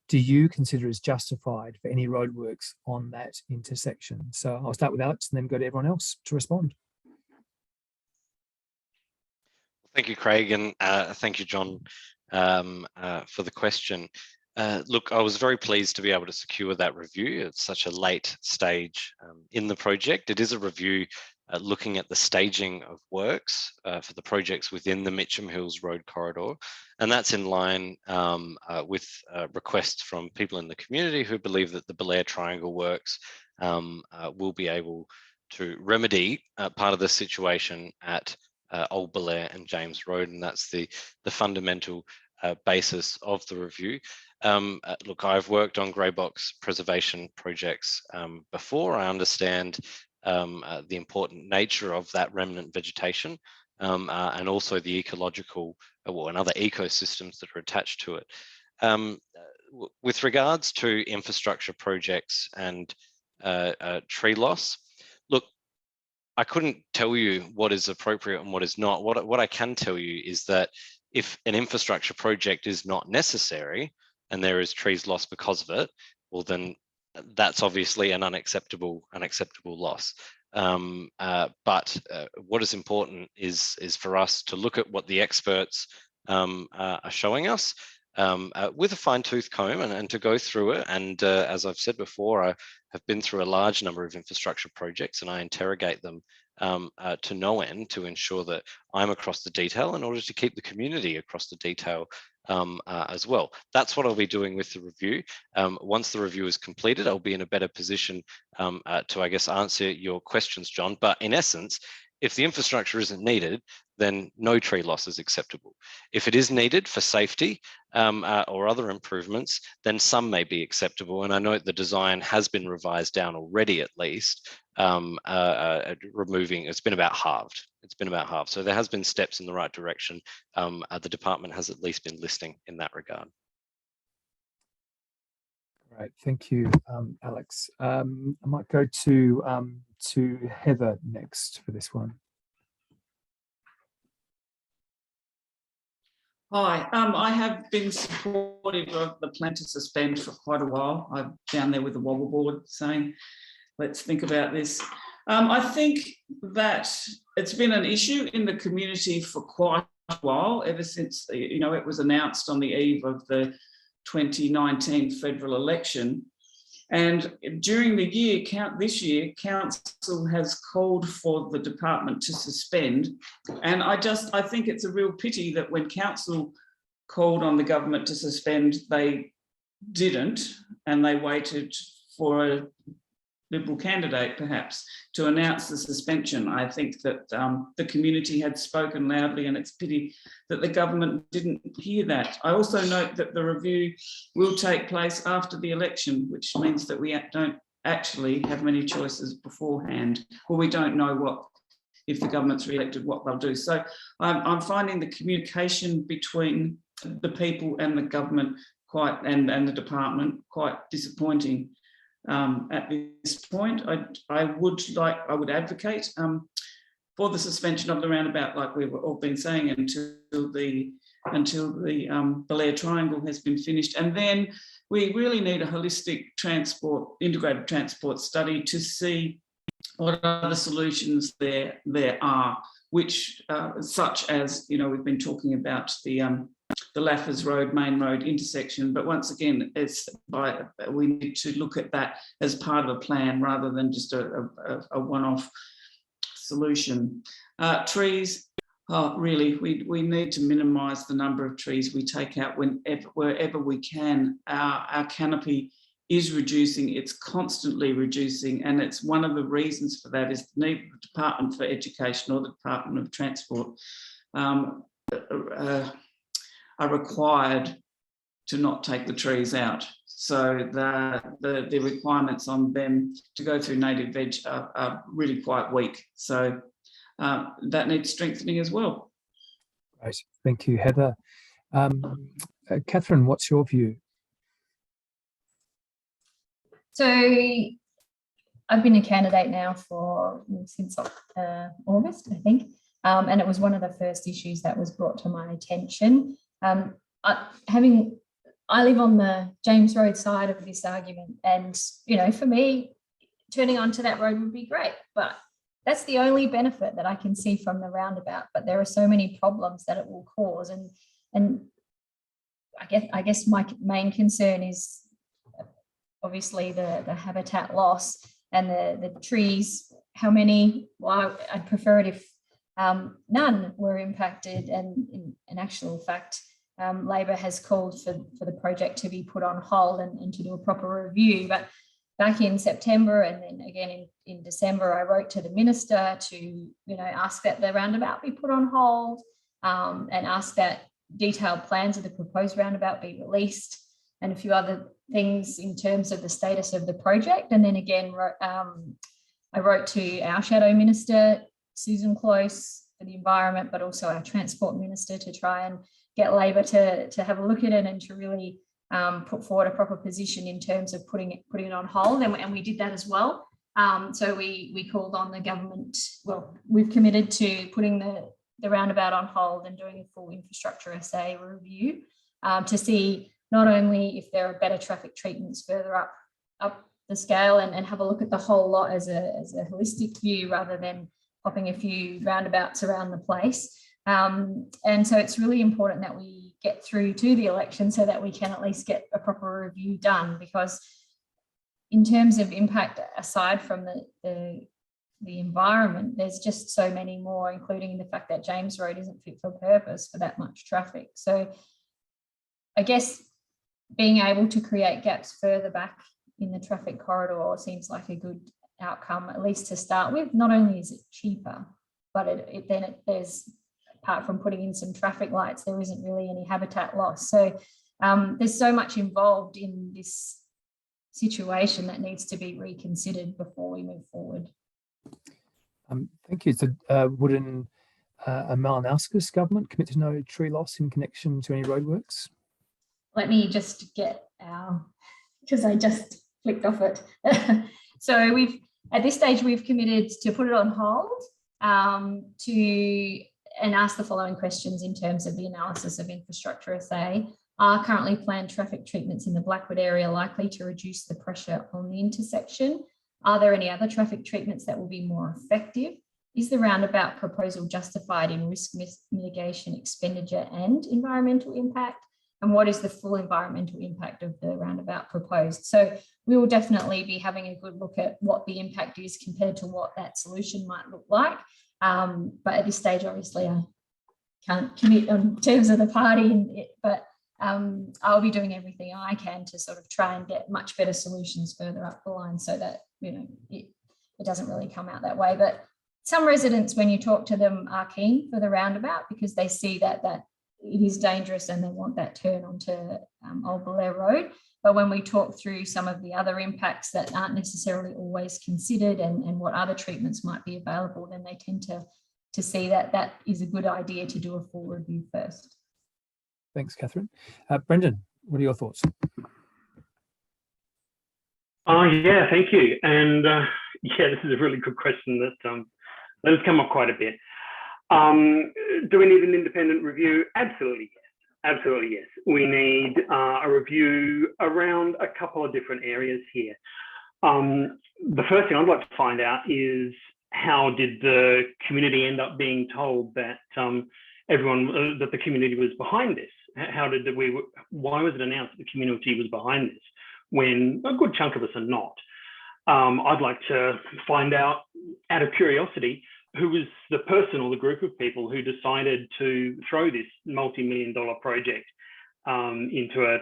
do you consider is justified for any roadworks on that intersection? So I'll start with Alex and then go to everyone else to respond. Thank you, Craig, and thank you, John, for the question. Look, I was very pleased to be able to secure that review at such a late stage in the project. It is a review looking at the staging of works for the projects within the Mitcham Hills Road corridor, and that's in line with requests from people in the community who believe that the Belair Triangle works will be able to remedy part of the situation at Old Belair and James Road, and that's the fundamental basis of the review. Look, I've worked on grey box preservation projects before. I understand the important nature of that remnant vegetation and also the ecological and other ecosystems that are attached to it. With regards to infrastructure projects and tree loss, look, I couldn't tell you what is appropriate and what is not. What I can tell you is that if an infrastructure project is not necessary and there is trees lost because of it, well, then that's obviously an unacceptable loss. But what is important is for us to look at what the experts are showing us with a fine-tooth comb and to go through it. And as I've said before, I have been through a large number of infrastructure projects and I interrogate them to no end to ensure that I'm across the detail in order to keep the community across the detail as well. That's what I'll be doing with the review. Once the review is completed, I'll be in a better position to, I guess, answer your questions, John. But in essence, if the infrastructure isn't needed, then no tree loss is acceptable. If it is needed for safety or other improvements, then some may be acceptable. And I know the design has been revised down already, at least, removing, it's been about halved. It's been about halved. So there has been steps in the right direction. The department has at least been listening in that regard. Great, thank you, Alex. I might go to Heather next for this one. Hi, I have been supportive of the plan to suspend for quite a while. I'm down there with the wobble board saying, let's think about this. I think that it's been an issue in the community for quite a while, ever since, you know, it was announced on the eve of the 2019 federal election. And during the year, this year, council has called for the department to suspend. And I think it's a real pity that when council called on the government to suspend, they didn't, and they waited for a Liberal candidate perhaps to announce the suspension. I think that the community had spoken loudly, and it's a pity that the government didn't hear that. I also note that the review will take place after the election, which means that we don't actually have many choices beforehand, or we don't know what, if the government's re-elected, what they'll do. So I'm finding the communication between the people and the government and the department quite disappointing. At this point, I would advocate for the suspension of the roundabout, like we've all been saying, until the Belair Triangle has been finished. And then we really need a holistic integrated transport study to see what other solutions there are, which such as, you know, we've been talking about the Laffers Road, Main Road intersection, but once again, we need to look at that as part of a plan rather than just a one-off solution. Trees, really, we need to minimise the number of trees we take out wherever we can. Our canopy is reducing, it's constantly reducing, and it's one of the reasons for that is the need of the Department for Education or the Department of Transport are required to not take the trees out. So the requirements on them to go through native veg are really quite weak. So that needs strengthening as well. Great, thank you, Heather. Catherine, what's your view? So I've been a candidate now since August, I think, and it was one of the first issues that was brought to my attention. I live on the James Road side of this argument, and for me, turning onto that road would be great, but that's the only benefit that I can see from the roundabout. But there are so many problems that it will cause, and I guess my main concern is obviously the habitat loss and the trees. How many? Well, I'd prefer it if none were impacted, and in actual fact, Labor has called for the project to be put on hold and to do a proper review. But back in September and then again in December, I wrote to the minister to ask that the roundabout be put on hold, and ask that detailed plans of the proposed roundabout be released, and a few other things in terms of the status of the project. And then again, I wrote to our shadow minister, Susan Close, for the environment, but also our transport minister, to try and get Labor to have a look at it and to really put forward a proper position in terms of putting it on hold. And we did that as well. So we called on the government. Well, we've committed to putting the roundabout on hold and doing a full infrastructure SA review to see not only if there are better traffic treatments further up the scale, and have a look at the whole lot as a holistic view rather than popping a few roundabouts around the place. And so it's really important that we get through to the election so that we can at least get a proper review done, because in terms of impact, aside from the environment, there's just so many more, including the fact that James Road isn't fit for purpose for that much traffic. So I guess being able to create gaps further back in the traffic corridor seems like a good outcome, at least to start with. Not only is it cheaper, but there's, apart from putting in some traffic lights, there isn't really any habitat loss. So there's so much involved in this situation that needs to be reconsidered before we move forward. Thank you. So would a Malinowskis government commit to no tree loss in connection to any roadworks? Let me just get because I just flicked off it. So at this stage, we've committed to put it on hold and ask the following questions in terms of the analysis of infrastructure SA. Are currently planned traffic treatments in the Blackwood area likely to reduce the pressure on the intersection? Are there any other traffic treatments that will be more effective? Is the roundabout proposal justified in risk mitigation, expenditure and environmental impact? And what is the full environmental impact of the roundabout proposed? So we will definitely be having a good look at what the impact is compared to what that solution might look like. But at this stage, obviously, I can't commit in terms of the party, but I'll be doing everything I can to sort of try and get much better solutions further up the line so that it doesn't really come out that way. But some residents, when you talk to them, are keen for the roundabout because they see that it is dangerous and they want that turn onto Old Belair Road. But when we talk through some of the other impacts that aren't necessarily always considered and what other treatments might be available, then they tend to see that is a good idea to do a full review first. Thanks, Catherine. Brendan, what are your thoughts? Yeah, thank you. And this is a really good question that has come up quite a bit. Do we need an independent review? Absolutely yes. Absolutely yes. We need a review around a couple of different areas here. The first thing I'd like to find out is, how did the community end up being told that that the community was behind this? Why was it announced that the community was behind this when a good chunk of us are not? I'd like to find out of curiosity, who was the person or the group of people who decided to throw this multi-million-dollar project into a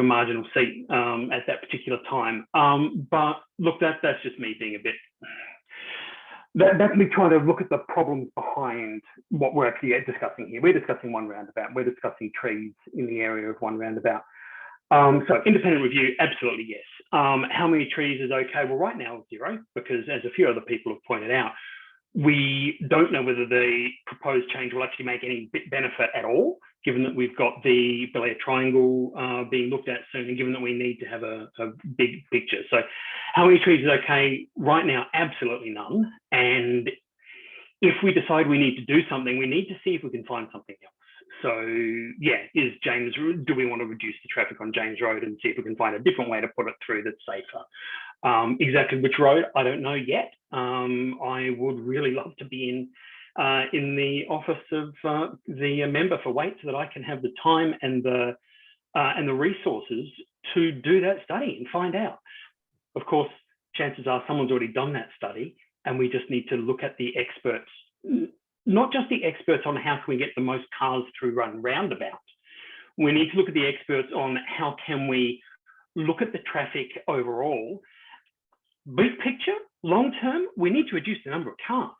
marginal seat at that particular time. But look, that's just me being a bit. That's me trying to look at the problems behind what we're actually discussing here. We're discussing one roundabout. We're discussing trees in the area of one roundabout. So independent review, absolutely yes. How many trees is okay? Well, right now, 0, because as a few other people have pointed out, we don't know whether the proposed change will actually make any benefit at all, given that we've got the Belair triangle being looked at soon, and given that we need to have a big picture. So how many trees is okay? Right now, absolutely none. And if we decide we need to do something, we need to see if we can find something else. So yeah, do we want to reduce the traffic on James Road and see if we can find a different way to put it through that's safer? Exactly which road, I don't know yet. I would really love to be in the office of the member for Waite, so that I can have the time and the resources to do that study and find out. Of course, chances are someone's already done that study, and we just need to look at the experts, not just the experts on how can we get the most cars through Roundabout. We need to look at the experts on how can we look at the traffic overall. Big picture, long term, we need to reduce the number of cars.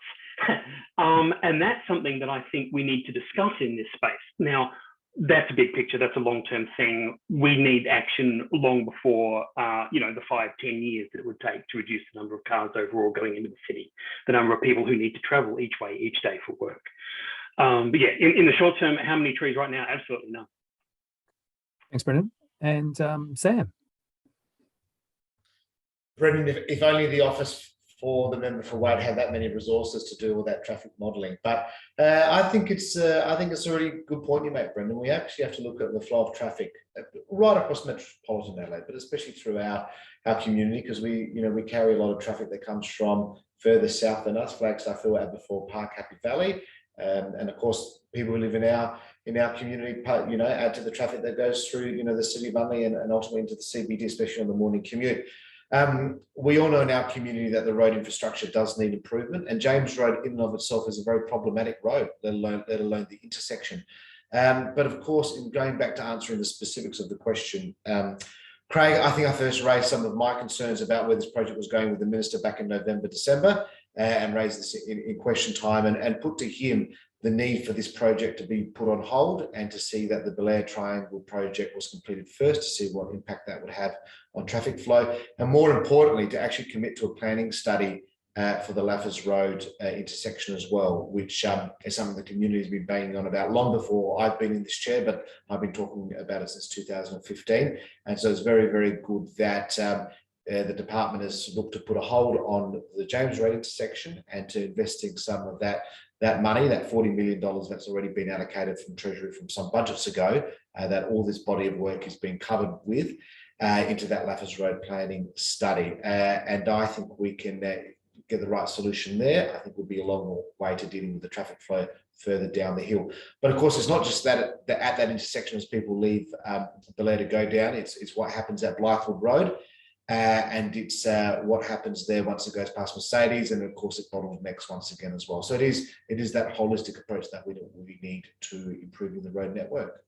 And that's something that I think we need to discuss in this space. Now, that's a big picture, that's a long-term thing. We need action long before, the 5-10 years that it would take to reduce the number of cars overall going into the city, the number of people who need to travel each day for work. But yeah, in the short term, how many trees right now? Absolutely none. Thanks, Brendan. And Sam. Brendan, if only the office for the member for Waite had that many resources to do all that traffic modelling. But I think it's a really good point you make, Brendan. We actually have to look at the flow of traffic right across metropolitan Adelaide, but especially through our community, because we carry a lot of traffic that comes from further south than us, Flagstaff, Aberfoyle Park, Happy Valley, and of course people who live in our community, add to the traffic that goes through the city of Unley and ultimately into the CBD, especially on the morning commute. We all know in our community that the road infrastructure does need improvement, and James Road in and of itself is a very problematic road, let alone the intersection. But of course, in going back to answering the specifics of the question, Craig, I think I first raised some of my concerns about where this project was going with the Minister back in November, December, and raised this in question time and put to him the need for this project to be put on hold and to see that the Belair Triangle project was completed first, to see what impact that would have on traffic flow, and more importantly, to actually commit to a planning study for the Laffers Road intersection as well, which is something the community has been banging on about long before I've been in this chair, but I've been talking about it since 2015. And so it's very, very good that the department has looked to put a hold on the James Road intersection and to investing some of that money, that $40 million that's already been allocated from Treasury from some budgets ago, that all this body of work is being covered with into that Laffers Road planning study. And I think we can get the right solution there. I think we'll be a long way to dealing with the traffic flow further down the hill. But of course, it's not just that at that intersection as people leave Belair to go down, it's what happens at Blythewood Road. And it's what happens there once it goes past Mercedes, and of course it bottlenecks once again as well. So it is that holistic approach that we need to improving the road network.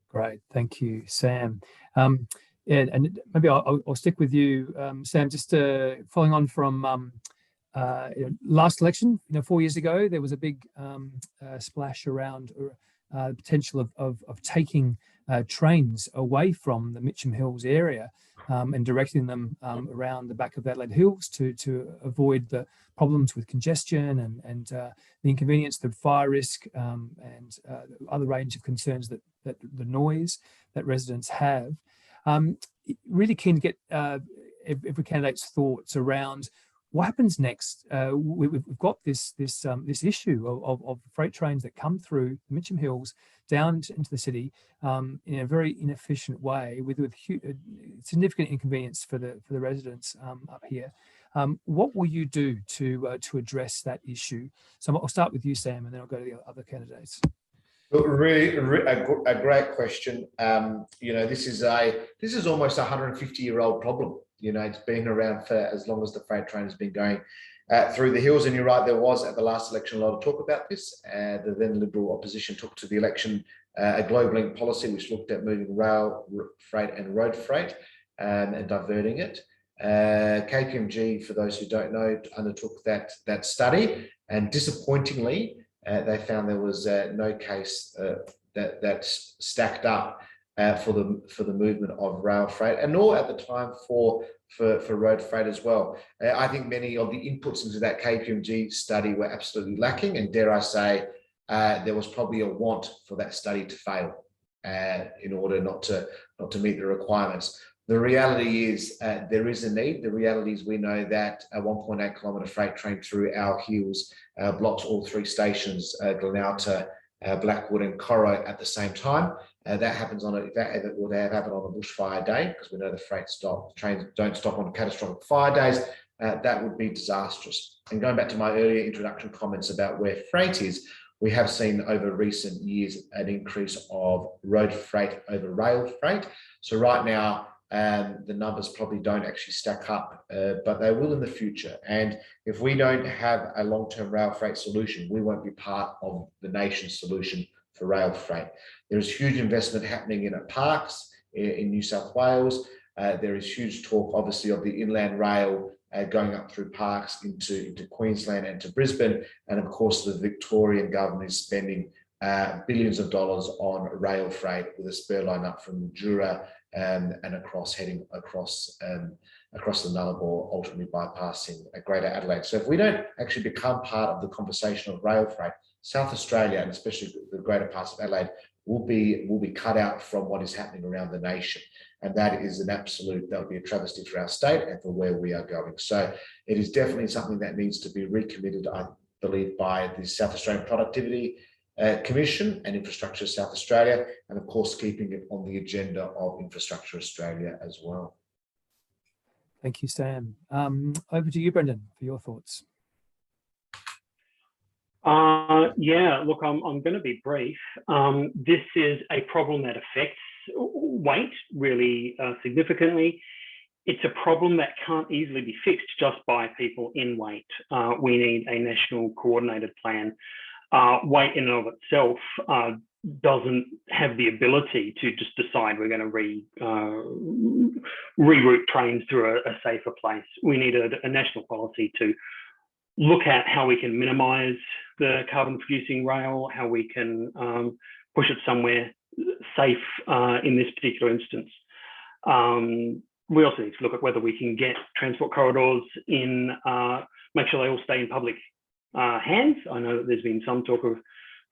Great, thank you, Sam. And maybe I'll stick with you, Sam. Just following on from last election, 4 years ago, there was a big splash around the potential of taking trains away from the Mitcham Hills area and directing them around the back of Adelaide Hills to avoid the problems with congestion and the inconvenience, the fire risk, and other range of concerns that the noise that residents have. Really keen to get every candidate's thoughts around what happens next. We've got this issue of freight trains that come through Mitcham Hills down into the city in a very inefficient way with significant inconvenience for the residents up here. What will you do to address that issue? So I'll start with you, Sam, and then I'll go to the other candidates. Look, really a great question. This is almost a 150-year-old problem. It's been around for as long as the freight train has been going through the hills. And you're right, there was at the last election a lot of talk about this. The then Liberal opposition took to the election a global link policy which looked at moving rail freight and road freight and diverting it. KPMG, for those who don't know, undertook that study, and disappointingly, they found there was no case that stacked up for the movement of rail freight, and nor at the time for road freight as well. I think many of the inputs into that KPMG study were absolutely lacking, and dare I say, there was probably a want for that study to fail in order not to meet the requirements. The reality is there is a need. The reality is we know that a 1.8 kilometre freight train through our hills blocks all 3 stations, Glenouta, Blackwood and Corro at the same time. That happens on that would have happened on a bushfire day, because we know the trains don't stop on catastrophic fire days. That would be disastrous. And going back to my earlier introduction comments about where freight is, we have seen over recent years an increase of road freight over rail freight. So right now, the numbers probably don't actually stack up, but they will in the future. And if we don't have a long-term rail freight solution, we won't be part of the nation's solution for rail freight. There is huge investment happening in parks in New South Wales. There is huge talk, obviously, of the inland rail going up through parks into Queensland and to Brisbane. And of course, the Victorian government is spending billions of dollars on rail freight, with a spur line up from Jura and heading across the Nullarbor, ultimately bypassing Greater Adelaide. So if we don't actually become part of the conversation of rail freight, South Australia, and especially the greater parts of Adelaide, will be cut out from what is happening around the nation. And that is that would be a travesty for our state and for where we are going. So it is definitely something that needs to be recommitted, I believe, by the South Australian Productivity Commission and Infrastructure South Australia, and of course keeping it on the agenda of Infrastructure Australia as well. Thank you, Sam. Over to you, Brendan, for your thoughts. Yeah, look, I'm going to be brief. This is a problem that affects Waite really significantly. It's a problem that can't easily be fixed just by people in Waite. We need a national coordinated plan. Waite in and of itself doesn't have the ability to just decide we're going to reroute trains through a safer place. We need a national policy to look at how we can minimise the carbon producing rail, how we can push it somewhere safe in this particular instance. We also need to look at whether we can get transport corridors in, make sure they all stay in public hands. I know that there's been some talk of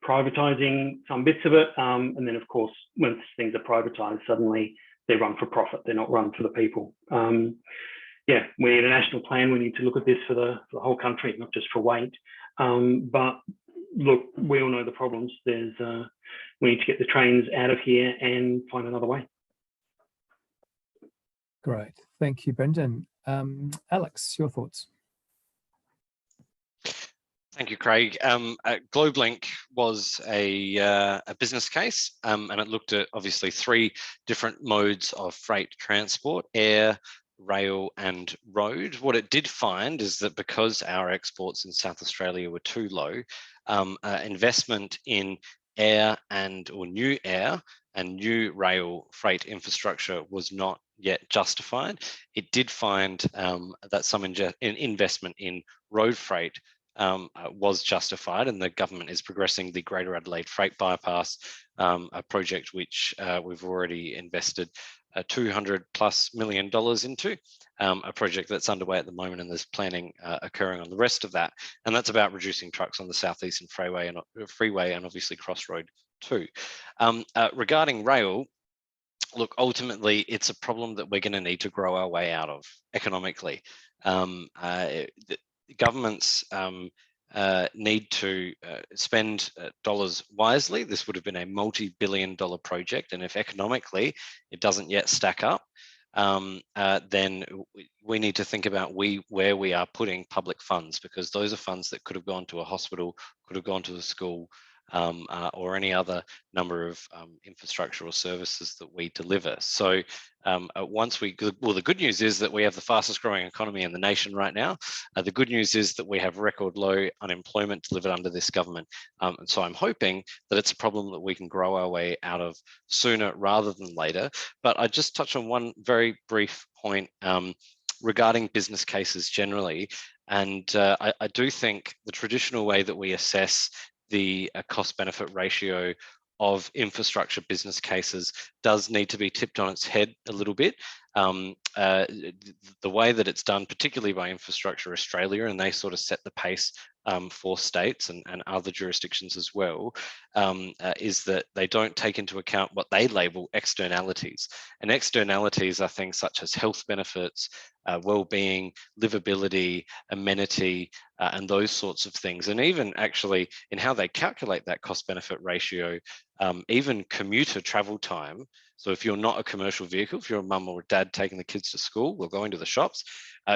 privatising some bits of it. And then, of course, when things are privatised, suddenly they run for profit. They're not run for the people. Yeah, we need a national plan. We need to look at this for the whole country, not just for Waite. But look, we all know the problems. We need to get the trains out of here and find another way. Great. Thank you, Brendan. Alex, your thoughts? Thank you, Craig. GlobeLink was a business case, and it looked at obviously 3 different modes of freight transport: air, rail and road. What it did find is that because our exports in South Australia were too low, investment in air or new air and new rail freight infrastructure was not yet justified. It did find that some investment in road freight was justified, and the government is progressing the Greater Adelaide Freight Bypass, a project which we've already invested $200+ million into, a project that's underway at the moment, and there's planning occurring on the rest of that. And that's about reducing trucks on the Southeastern Freeway and obviously Crossroad too. Regarding rail, look, ultimately, it's a problem that we're going to need to grow our way out of economically. Governments need to spend dollars wisely. This would have been a multi-billion-dollar project, and if economically it doesn't yet stack up, then we need to think about where we are putting public funds, because those are funds that could have gone to a hospital, could have gone to a school, or any other number of infrastructure or services that we deliver. So the good news is that we have the fastest growing economy in the nation right now. The good news is that we have record low unemployment delivered under this government. And so I'm hoping that it's a problem that we can grow our way out of sooner rather than later. But I just touch on one very brief point regarding business cases generally. And I do think the traditional way that we assess the cost benefit ratio of infrastructure business cases does need to be tipped on its head a little bit. The way that it's done, particularly by Infrastructure Australia, and they sort of set the pace for states and other jurisdictions as well, is that they don't take into account what they label externalities. And externalities are things such as health benefits, well-being, livability, amenity, and those sorts of things. And even actually in how they calculate that cost-benefit ratio, even commuter travel time. So if you're not a commercial vehicle, if you're a mum or a dad taking the kids to school or going to the shops,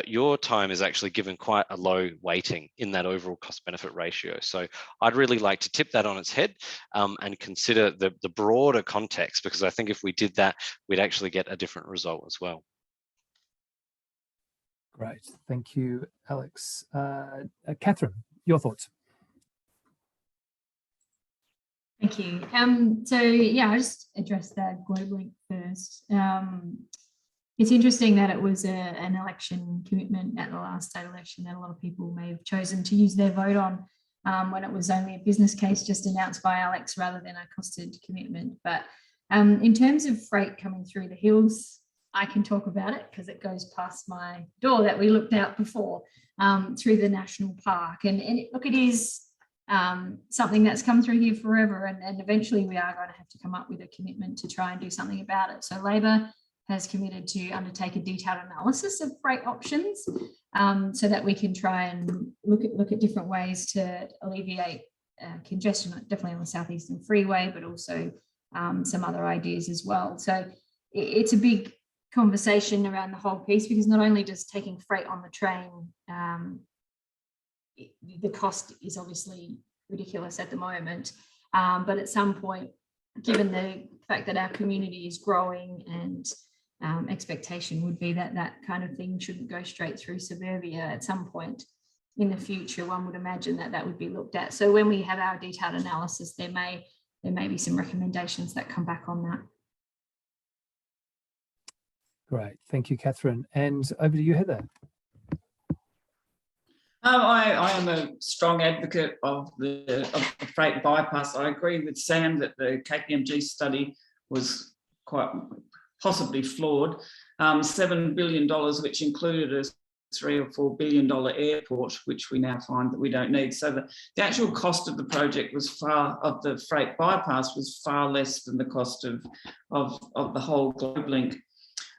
your time is actually given quite a low weighting in that overall cost benefit ratio. So I'd really like to tip that on its head and consider the broader context, because I think if we did that, we'd actually get a different result as well. Great, thank you, Alex. Catherine, your thoughts? Thank you. So yeah, I'll just address that Globe Link first. It's interesting that it was an election commitment at the last state election that a lot of people may have chosen to use their vote on when it was only a business case just announced by Alex rather than a costed commitment. But in terms of freight coming through the hills, I can talk about it because it goes past my door that we looked out before through the national park. And look, it is something that's come through here forever, and eventually we are going to have to come up with a commitment to try and do something about it. So Labor has committed to undertake a detailed analysis of freight options so that we can try and look at different ways to alleviate congestion, definitely on the Southeastern Freeway, but also some other ideas as well. So it's a big conversation around the whole piece, because not only does taking freight on the train, the cost is obviously ridiculous at the moment, but at some point, given the fact that our community is growing and expectation would be that that kind of thing shouldn't go straight through suburbia, at some point in the future, one would imagine that that would be looked at. So when we have our detailed analysis, there may be some recommendations that come back on that. Great, thank you, Catherine. And over to you, Heather. I am a strong advocate of the freight bypass. I agree with Sam that the KPMG study was quite possibly flawed. $7 billion, which included a $3 or $4 billion airport, which we now find that we don't need. So the actual cost of the project of the freight bypass was far less than the cost of the whole Globe Link.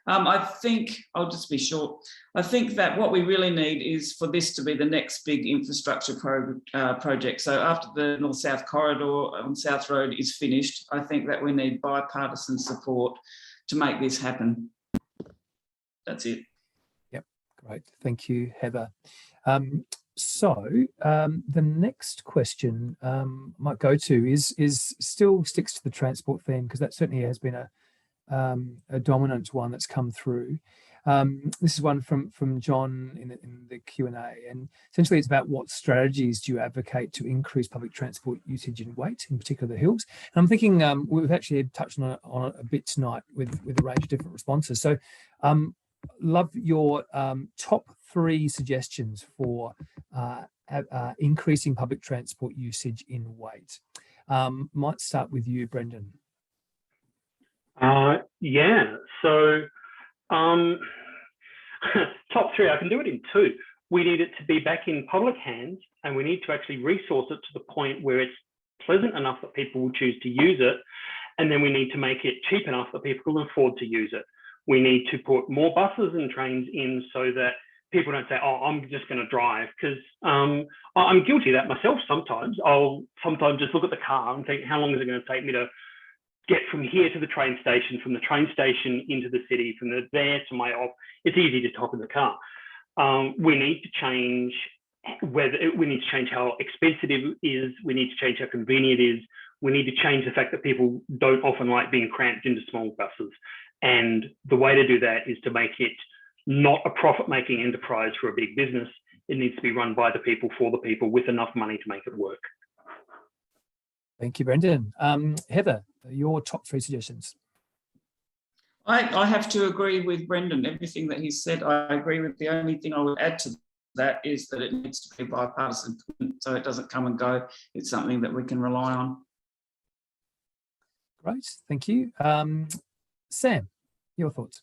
I think, I'll just be short, I think that what we really need is for this to be the next big infrastructure project. So after the North-South corridor on South Road is finished, I think that we need bipartisan support to make this happen. That's it. Yep, great. Thank you, Heather. So the next question I might go to is still sticks to the transport theme, because that certainly has been a dominant one that's come through. This is one from John in the Q&A, and essentially it's about what strategies do you advocate to increase public transport usage in Waite, in particular the hills. And I'm thinking we've actually touched on it a bit tonight with a range of different responses. So love your top 3 suggestions for increasing public transport usage in Waite. Might start with you, Brendan. Yeah, so top 3, I can do it in 2. We need it to be back in public hands, and we need to actually resource it to the point where it's pleasant enough that people will choose to use it, and then we need to make it cheap enough that people can afford to use it. We need to put more buses and trains in so that people don't say, oh, I'm just going to drive, because I'm guilty of that myself sometimes. I'll sometimes just look at the car and think, how long is it going to take me to get from here to the train station, from the train station into the city, from there to my office? It's easy to hop in the car. We need to change how expensive it is. We need to change how convenient it is. We need to change the fact that people don't often like being cramped into small buses. And the way to do that is to make it not a profit-making enterprise for a big business. It needs to be run by the people, for the people, with enough money to make it work. Thank you, Brendan. Heather, your top 3 suggestions. I have to agree with Brendan. Everything that he said, I agree with. The only thing I would add to that is that it needs to be bipartisan, so it doesn't come and go. It's something that we can rely on. Great, thank you. Sam, your thoughts?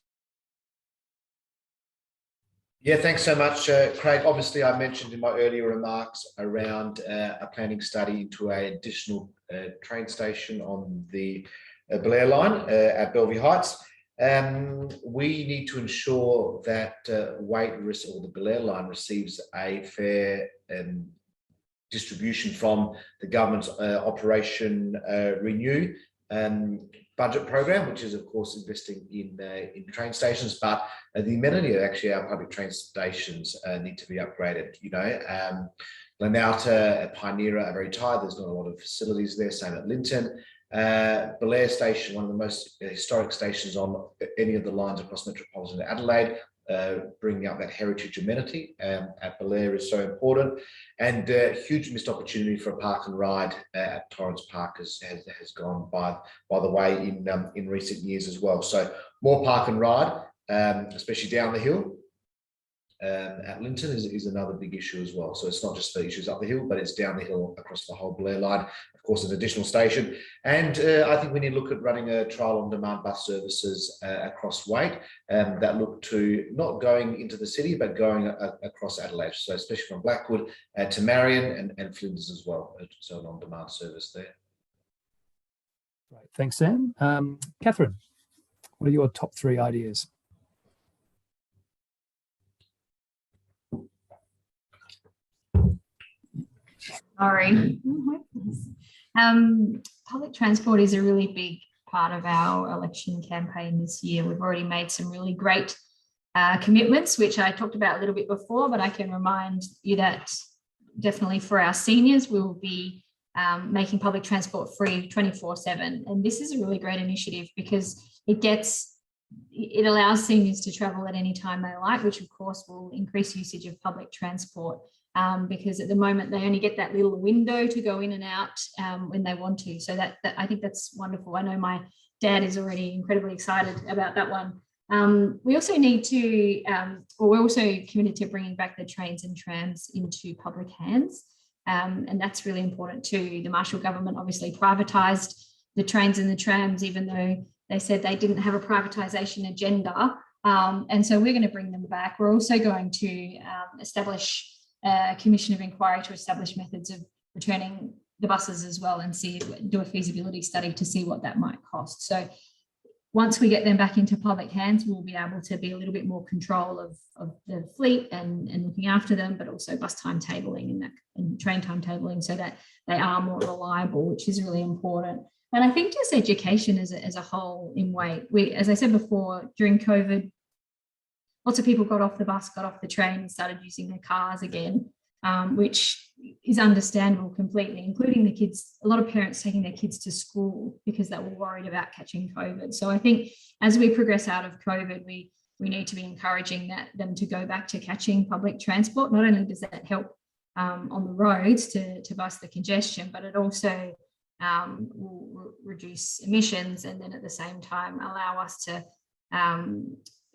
Yeah, thanks so much, Craig. Obviously, I mentioned in my earlier remarks around a planning study into an additional train station on the Belair line at Bellevue Heights. We need to ensure that Waite or the Belair line receives a fair distribution from the government's Operation Renew budget program, which is of course investing in train stations, but the amenity of actually our public train stations need to be upgraded. You know, Glenouta, Pioneer are very tired. There's not a lot of facilities there. Same at Linton. Belair Station, one of the most historic stations on any of the lines across metropolitan Adelaide. Bringing up that heritage amenity at Belair is so important, and huge missed opportunity for a park and ride at Torrens Park has gone by the way in recent years as well. So more park and ride, especially down the hill at Linton is another big issue as well. So it's not just the issues up the hill, but it's down the hill across the whole Belair line. Of course, an additional station. And I think we need to look at running a trial on demand bus services across Waite that look to not going into the city, but going across Adelaide. So especially from Blackwood to Marion and Flinders as well. So an on demand service there. Right, thanks, Sam. Catherine, what are your top 3 ideas? Sorry. Public transport is a really big part of our election campaign this year. We've already made some really great commitments, which I talked about a little bit before, but I can remind you that definitely for our seniors, we will be making public transport free 24/7. And this is a really great initiative because it allows seniors to travel at any time they like, which of course will increase usage of public transport. Because at the moment they only get that little window to go in and out when they want to. So that I think that's wonderful. I know my dad is already incredibly excited about that one. We also need to, we're also committed to bringing back the trains and trams into public hands. And that's really important too. The Marshall government obviously privatised the trains and the trams, even though they said they didn't have a privatisation agenda. And so we're going to bring them back. We're also going to establish a commission of inquiry to establish methods of returning the buses as well and do a feasibility study to see what that might cost. So once we get them back into public hands, we'll be able to be a little bit more control of the fleet and looking after them, but also bus timetabling and train timetabling so that they are more reliable, which is really important. And I think just education as a whole in Waite. As I said before, during COVID, lots of people got off the bus, got off the train and started using their cars again, which is understandable completely, including the kids, a lot of parents taking their kids to school because they were worried about catching COVID. So I think as we progress out of COVID, we need to be encouraging them to go back to catching public transport. Not only does that help on the roads to bust the congestion, but it also will reduce emissions and then at the same time allow us to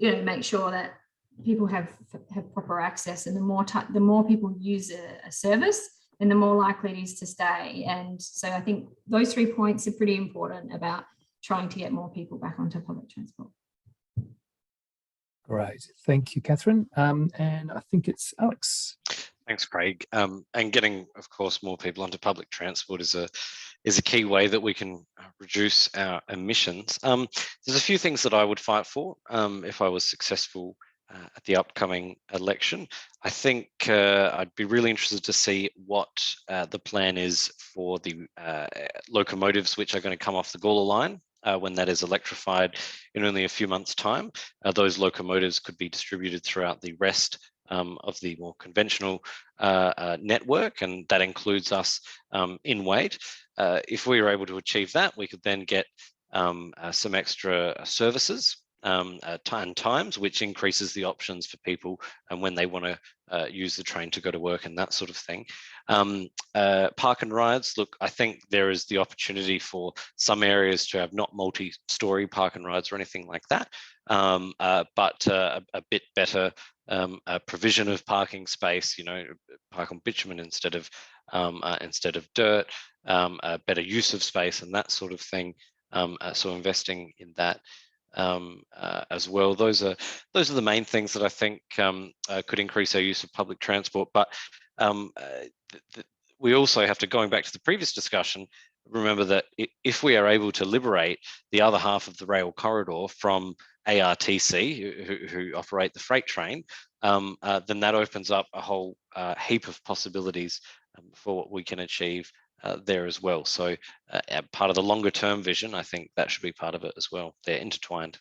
make sure that people have proper access, and the more people use a service, then the more likely it is to stay. And so I think those 3 points are pretty important about trying to get more people back onto public transport. Great, thank you, Catherine. And I think it's Alex. Thanks, Craig. And getting, of course, more people onto public transport is a key way that we can reduce our emissions. There's a few things that I would fight for if I was successful at the upcoming election. I think I'd be really interested to see what the plan is for the locomotives which are going to come off the Gawler line when that is electrified in only a few months' time. Those locomotives could be distributed throughout the rest of the more conventional network, and that includes us in Waite. If we were able to achieve that, we could then get some extra services times, which increases the options for people and when they want to use the train to go to work and that sort of thing. Park and rides, look, I think there is the opportunity for some areas to have not multi-story park and rides or anything like that, but a bit better provision of parking space, park on bitumen instead of dirt, better use of space and that sort of thing. So investing in that as well. Those are the main things that I think could increase our use of public transport. But we also have to, going back to the previous discussion, remember that if we are able to liberate the other half of the rail corridor from ARTC, who operate the freight train, then that opens up a whole heap of possibilities for what we can achieve there as well. So part of the longer term vision, I think that should be part of it as well. They're intertwined.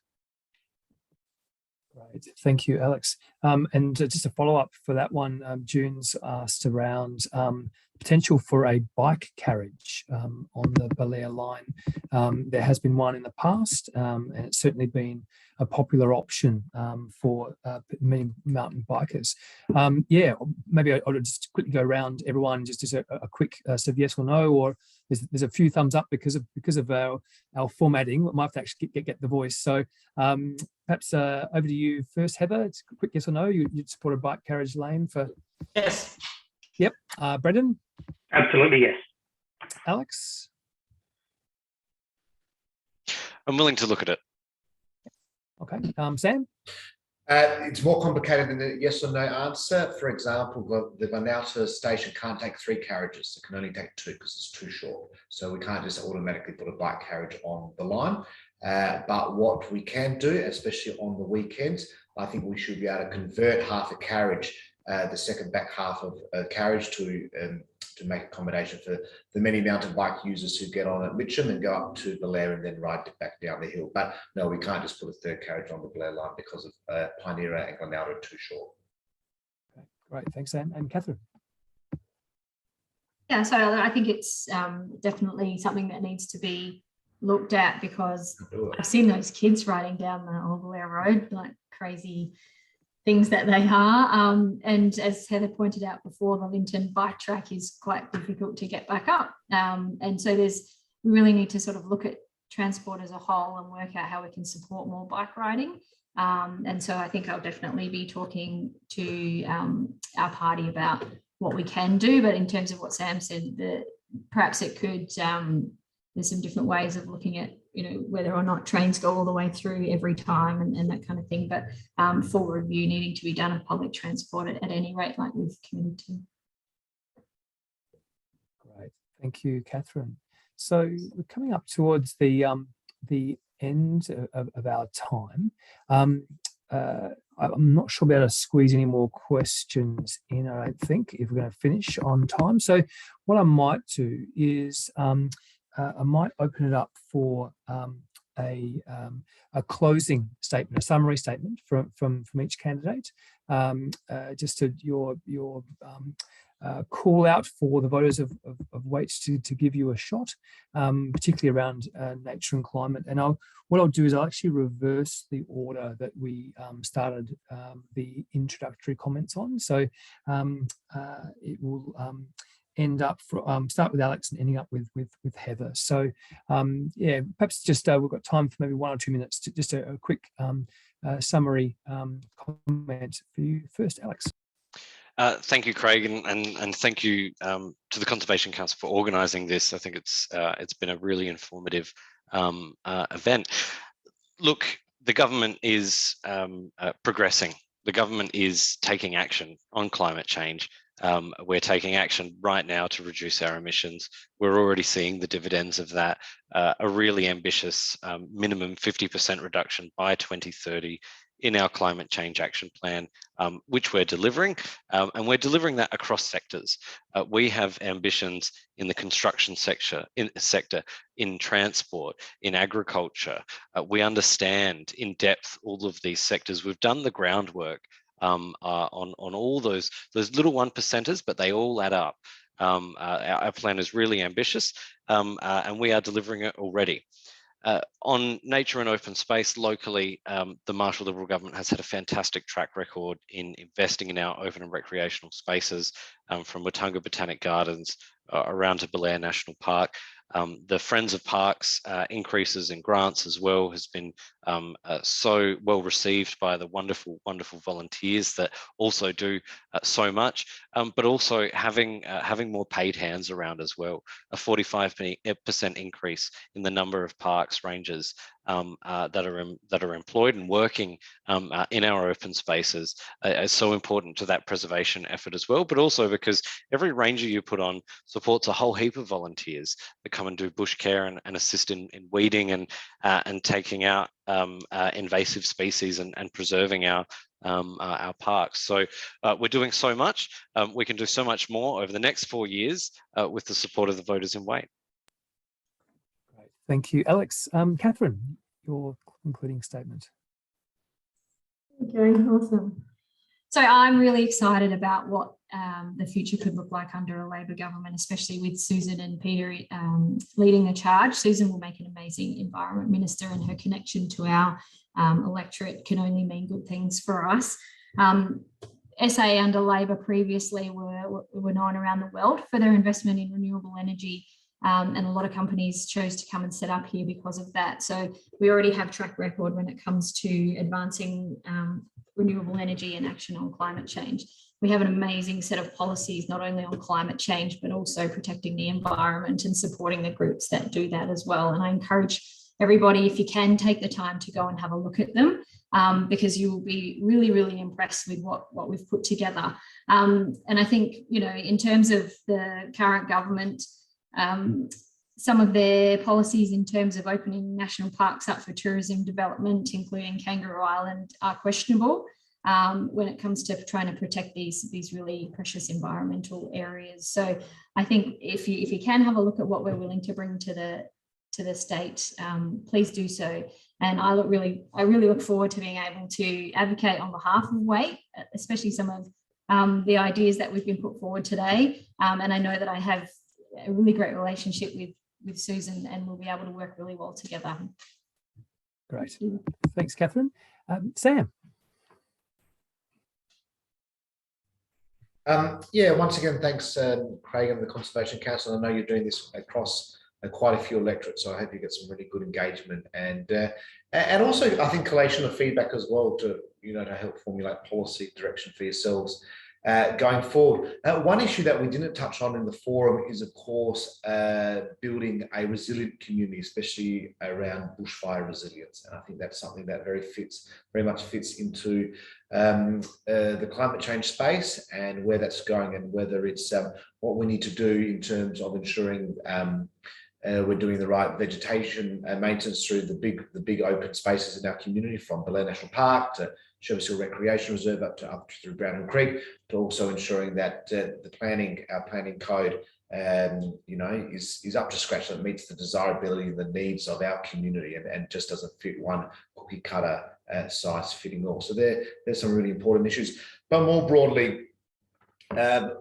Great, thank you, Alex. And just a follow up for that one, June's asked around potential for a bike carriage on the Belair line. There has been one in the past, and it's certainly been a popular option for many mountain bikers. Yeah, maybe I'll just quickly go around everyone, just as a quick sort of yes or no, or there's a few thumbs up because of our formatting. We might have to actually get the voice. So perhaps over to you first, Heather. It's a quick yes or no. You'd support a bike carriage lane for? Yes. Yep. Brendan? Absolutely, yes. Alex? I'm willing to look at it. Okay. Sam? It's more complicated than a yes or no answer. For example, the Waite station can't take 3 carriages. It can only take 2 because it's too short. So we can't just automatically put a bike carriage on the line. But what we can do, especially on the weekends, I think we should be able to convert half a carriage, the second back half of a carriage, to make accommodation for the many mountain bike users who get on at Mitcham and go up to Belair and then ride back down the hill. But no, we can't just put a third carriage on the Belair line because of Pioneer and Glenelg are too short. Okay, great, thanks, Sam. And Catherine? Yeah, so I think it's definitely something that needs to be looked at, because I've seen those kids riding down the old Belair Road like crazy things that they are. And as Heather pointed out before, the Linton bike track is quite difficult to get back up. And so we really need to sort of look at transport as a whole and work out how we can support more bike riding. And so I think I'll definitely be talking to our party about what we can do. But in terms of what Sam said, perhaps it could, there's some different ways of looking at, whether or not trains go all the way through every time and that kind of thing. But full review needing to be done of public transport at any rate, like we've committed to. Great, thank you, Catherine. So we're coming up towards the end of our time. I'm not sure we'll be able to squeeze any more questions in, I don't think, if we're going to finish on time. So what I might do is I might open it up for a closing statement, a summary statement from each candidate, just to your call out for the voters of Waite to give you a shot, particularly around nature and climate. And what I'll do is I'll actually reverse the order that we started the introductory comments on. So it will end up start with Alex and ending up with Heather. So yeah, perhaps just we've got time for maybe 1 or 2 minutes to just a quick summary comment for you first, Alex. Thank you, Craig, and thank you to the Conservation Council for organising this. I think it's been a really informative event. Look, the government is progressing. The government is taking action on climate change. We're taking action right now to reduce our emissions. We're already seeing the dividends of that, a really ambitious minimum 50% reduction by 2030 in our climate change action plan, which we're delivering, and we're delivering that across sectors. We have ambitions in the construction sector, in transport, in agriculture. We understand in depth all of these sectors. We've done the groundwork on all those little 1%ers, but they all add up. Our plan is really ambitious, and we are delivering it already. On nature and open space locally, the Marshall Liberal government has had a fantastic track record in investing in our open and recreational spaces, from Watunga Botanic Gardens around to Belair National Park. The Friends of Parks increases in grants as well has been so well received by the wonderful volunteers that also do so much, but also having more paid hands around as well. A 45% increase in the number of parks rangers that are employed and working in our open spaces is so important to that preservation effort as well, but also because every ranger you put on supports a whole heap of volunteers that come and do bush care and assist in weeding and taking out invasive species and preserving our parks. So we're doing so much. We can do so much more over the next 4 years with the support of the voters in Waite. Great. Thank you, Alex. Catherine, your concluding statement. Okay, awesome. So I'm really excited about what the future could look like under a Labor government, especially with Susan and Peter leading the charge. Susan will make an amazing environment minister, and her connection to our electorate can only mean good things for us. SA under Labor previously were known around the world for their investment in renewable energy, and a lot of companies chose to come and set up here because of that. So we already have track record when it comes to advancing renewable energy and action on climate change. We have an amazing set of policies, not only on climate change, but also protecting the environment and supporting the groups that do that as well. And I encourage everybody, if you can, take the time to go and have a look at them, because you will be really, really impressed with what we've put together. And I think, you know, in terms of the current government, some of their policies in terms of opening national parks up for tourism development, including Kangaroo Island, are questionable when it comes to trying to protect these really precious environmental areas. So I think if you can have a look at what we're willing to bring to the state, please do so. And I really look forward to being able to advocate on behalf of Waite, especially some of the ideas that we've been put forward today. And I know that I have a really great relationship with Susan, and we'll be able to work really well together. Great. Thanks, Catherine. Sam. Yeah, once again, thanks, Craig and the Conservation Council. I know you're doing this across quite a few electorates, so I hope you get some really good engagement and also, I think, collation of feedback as well to help formulate policy direction for yourselves going forward. One issue that we didn't touch on in the forum is, of course, building a resilient community, especially around bushfire resilience. And I think that's something that very much fits into the climate change space and where that's going, and whether it's what we need to do in terms of ensuring we're doing the right vegetation maintenance through the big open spaces in our community, from Belair National Park to Sherwood Hill Recreation Reserve up through Brownhill Creek, to also ensuring that our planning code is up to scratch, that meets the desirability and the needs of our community, and just doesn't fit one cookie cutter size fitting all. So there's some really important issues. But more broadly, the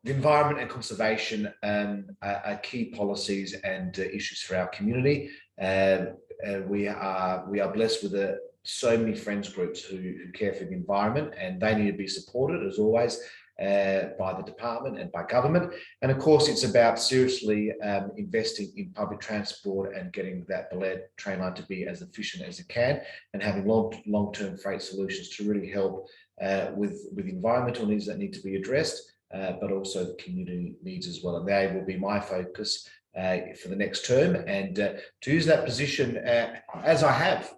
environment and conservation are key policies and issues for our community. We are blessed with so many friends groups who care for the environment, and they need to be supported, as always, by the department and by government. And of course, it's about seriously investing in public transport and getting that Belair train line to be as efficient as it can, and having long-term freight solutions to really help with environmental needs that need to be addressed, but also the community needs as well. And they will be my focus for the next term, and to use that position as I have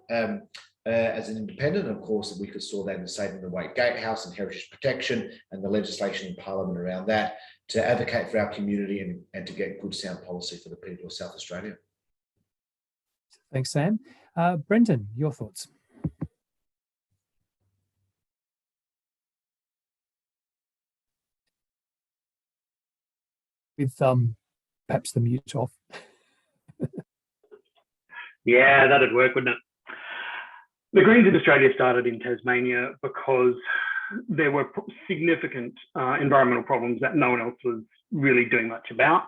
as an independent. Of course, we could saw that in saving the Waite Gatehouse and heritage protection and the legislation in Parliament around that, to advocate for our community and to get good sound policy for the people of South Australia. Thanks, Sam. Brendan, your thoughts? With perhaps the mute off. Yeah, that'd work, wouldn't it? The Greens in Australia started in Tasmania because there were significant environmental problems that no one else was really doing much about.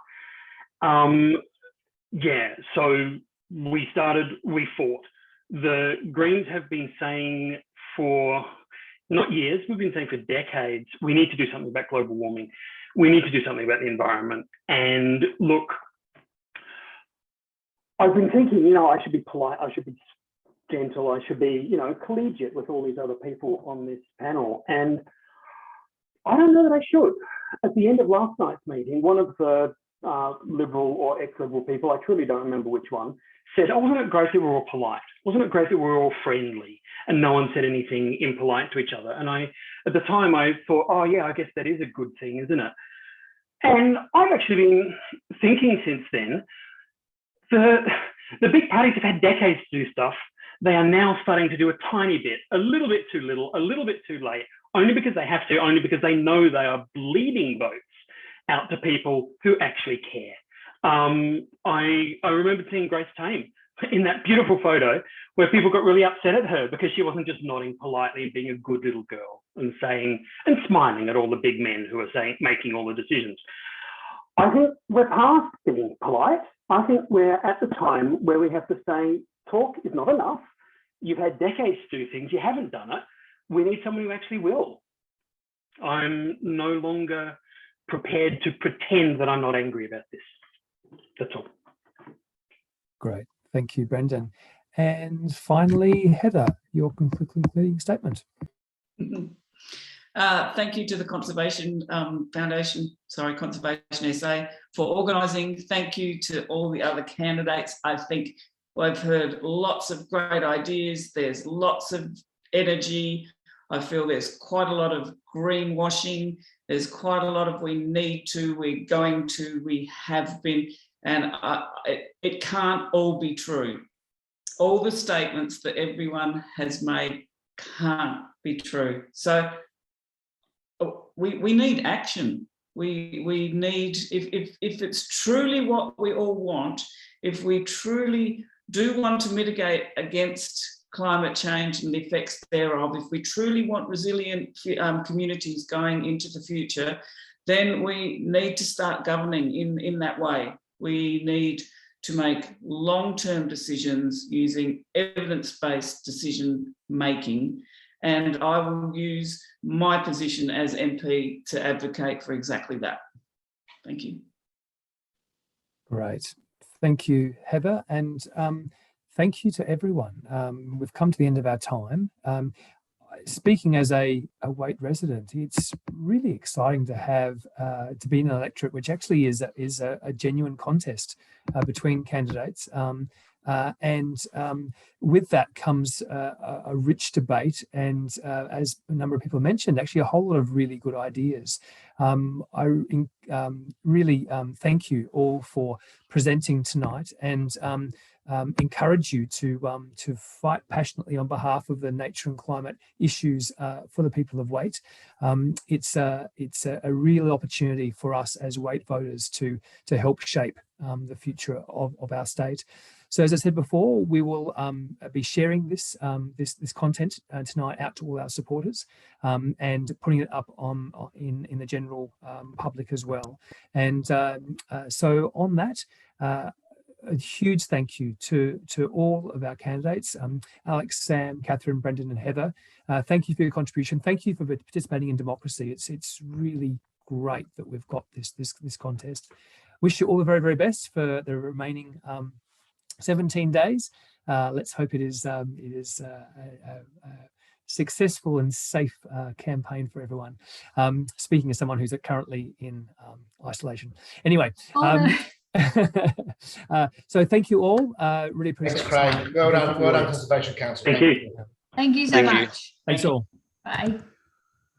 So we fought. The Greens have been saying for, not years, we've been saying for decades, we need to do something about global warming. We need to do something about the environment. And look, I've been thinking, I should be polite, I should be gentle. I should be, collegiate with all these other people on this panel. And I don't know that I should. At the end of last night's meeting, one of the Liberal or ex-Liberal people, I truly don't remember which one, said, "Oh, wasn't it great that we were all polite? Wasn't it great that we were all friendly and no one said anything impolite to each other?" And at the time, I thought, oh yeah, I guess that is a good thing, isn't it? And I've actually been thinking since then, the big parties have had decades to do stuff. They are now starting to do a tiny bit, a little bit too little, a little bit too late, only because they have to, only because they know they are bleeding votes out to people who actually care. I remember seeing Grace Tame in that beautiful photo where people got really upset at her because she wasn't just nodding politely and being a good little girl and saying and smiling at all the big men who are making all the decisions. I think we're past being polite. I think we're at the time where we have to say, talk is not enough. You've had decades to do things, you haven't done it. We need someone who actually will. I'm no longer prepared to pretend that I'm not angry about this. That's all. Great. Thank you, Brendan. And finally, Heather, your concluding statement. Thank you to the Conservation SA for organising. Thank you to all the other candidates. I think I've heard lots of great ideas. There's lots of energy. I feel there's quite a lot of greenwashing. There's quite a lot of we need to, we're going to, we have been, and it can't all be true. All the statements that everyone has made can't be true. So we need action. We need, if it's truly what we all want, if we truly do want to mitigate against climate change and the effects thereof, if we truly want resilient communities going into the future, then we need to start governing in that way. We need to make long-term decisions using evidence-based decision making, and I will use my position as MP to advocate for exactly that. Thank you. Great. Thank you, Heather, and thank you to everyone. We've come to the end of our time. Speaking as a Waite resident, it's really exciting to have to be in an electorate which actually is a genuine contest between candidates, and with that comes a rich debate, and as a number of people mentioned, actually a whole lot of really good ideas. I really thank you all for presenting tonight, and encourage you to fight passionately on behalf of the nature and climate issues for the people of Waite. It's a real opportunity for us as Waite voters to help shape the future of our state. So as I said before, we will be sharing this content tonight out to all our supporters, and putting it up in the general public as well. And so on that, a huge thank you to all of our candidates, Alex, Sam, Catherine, Brendan and Heather. Thank you for your contribution. Thank you for participating in democracy. It's really great that we've got this contest. Wish you all the very, very best for the remaining 17 days. Let's hope it is a successful and safe campaign for everyone. Speaking as someone who's currently in isolation. Anyway. So thank you all. Really appreciate it. Thanks, Craig. Well done, Conservation Council. Thank you. Thank you so much. Thanks all. Bye.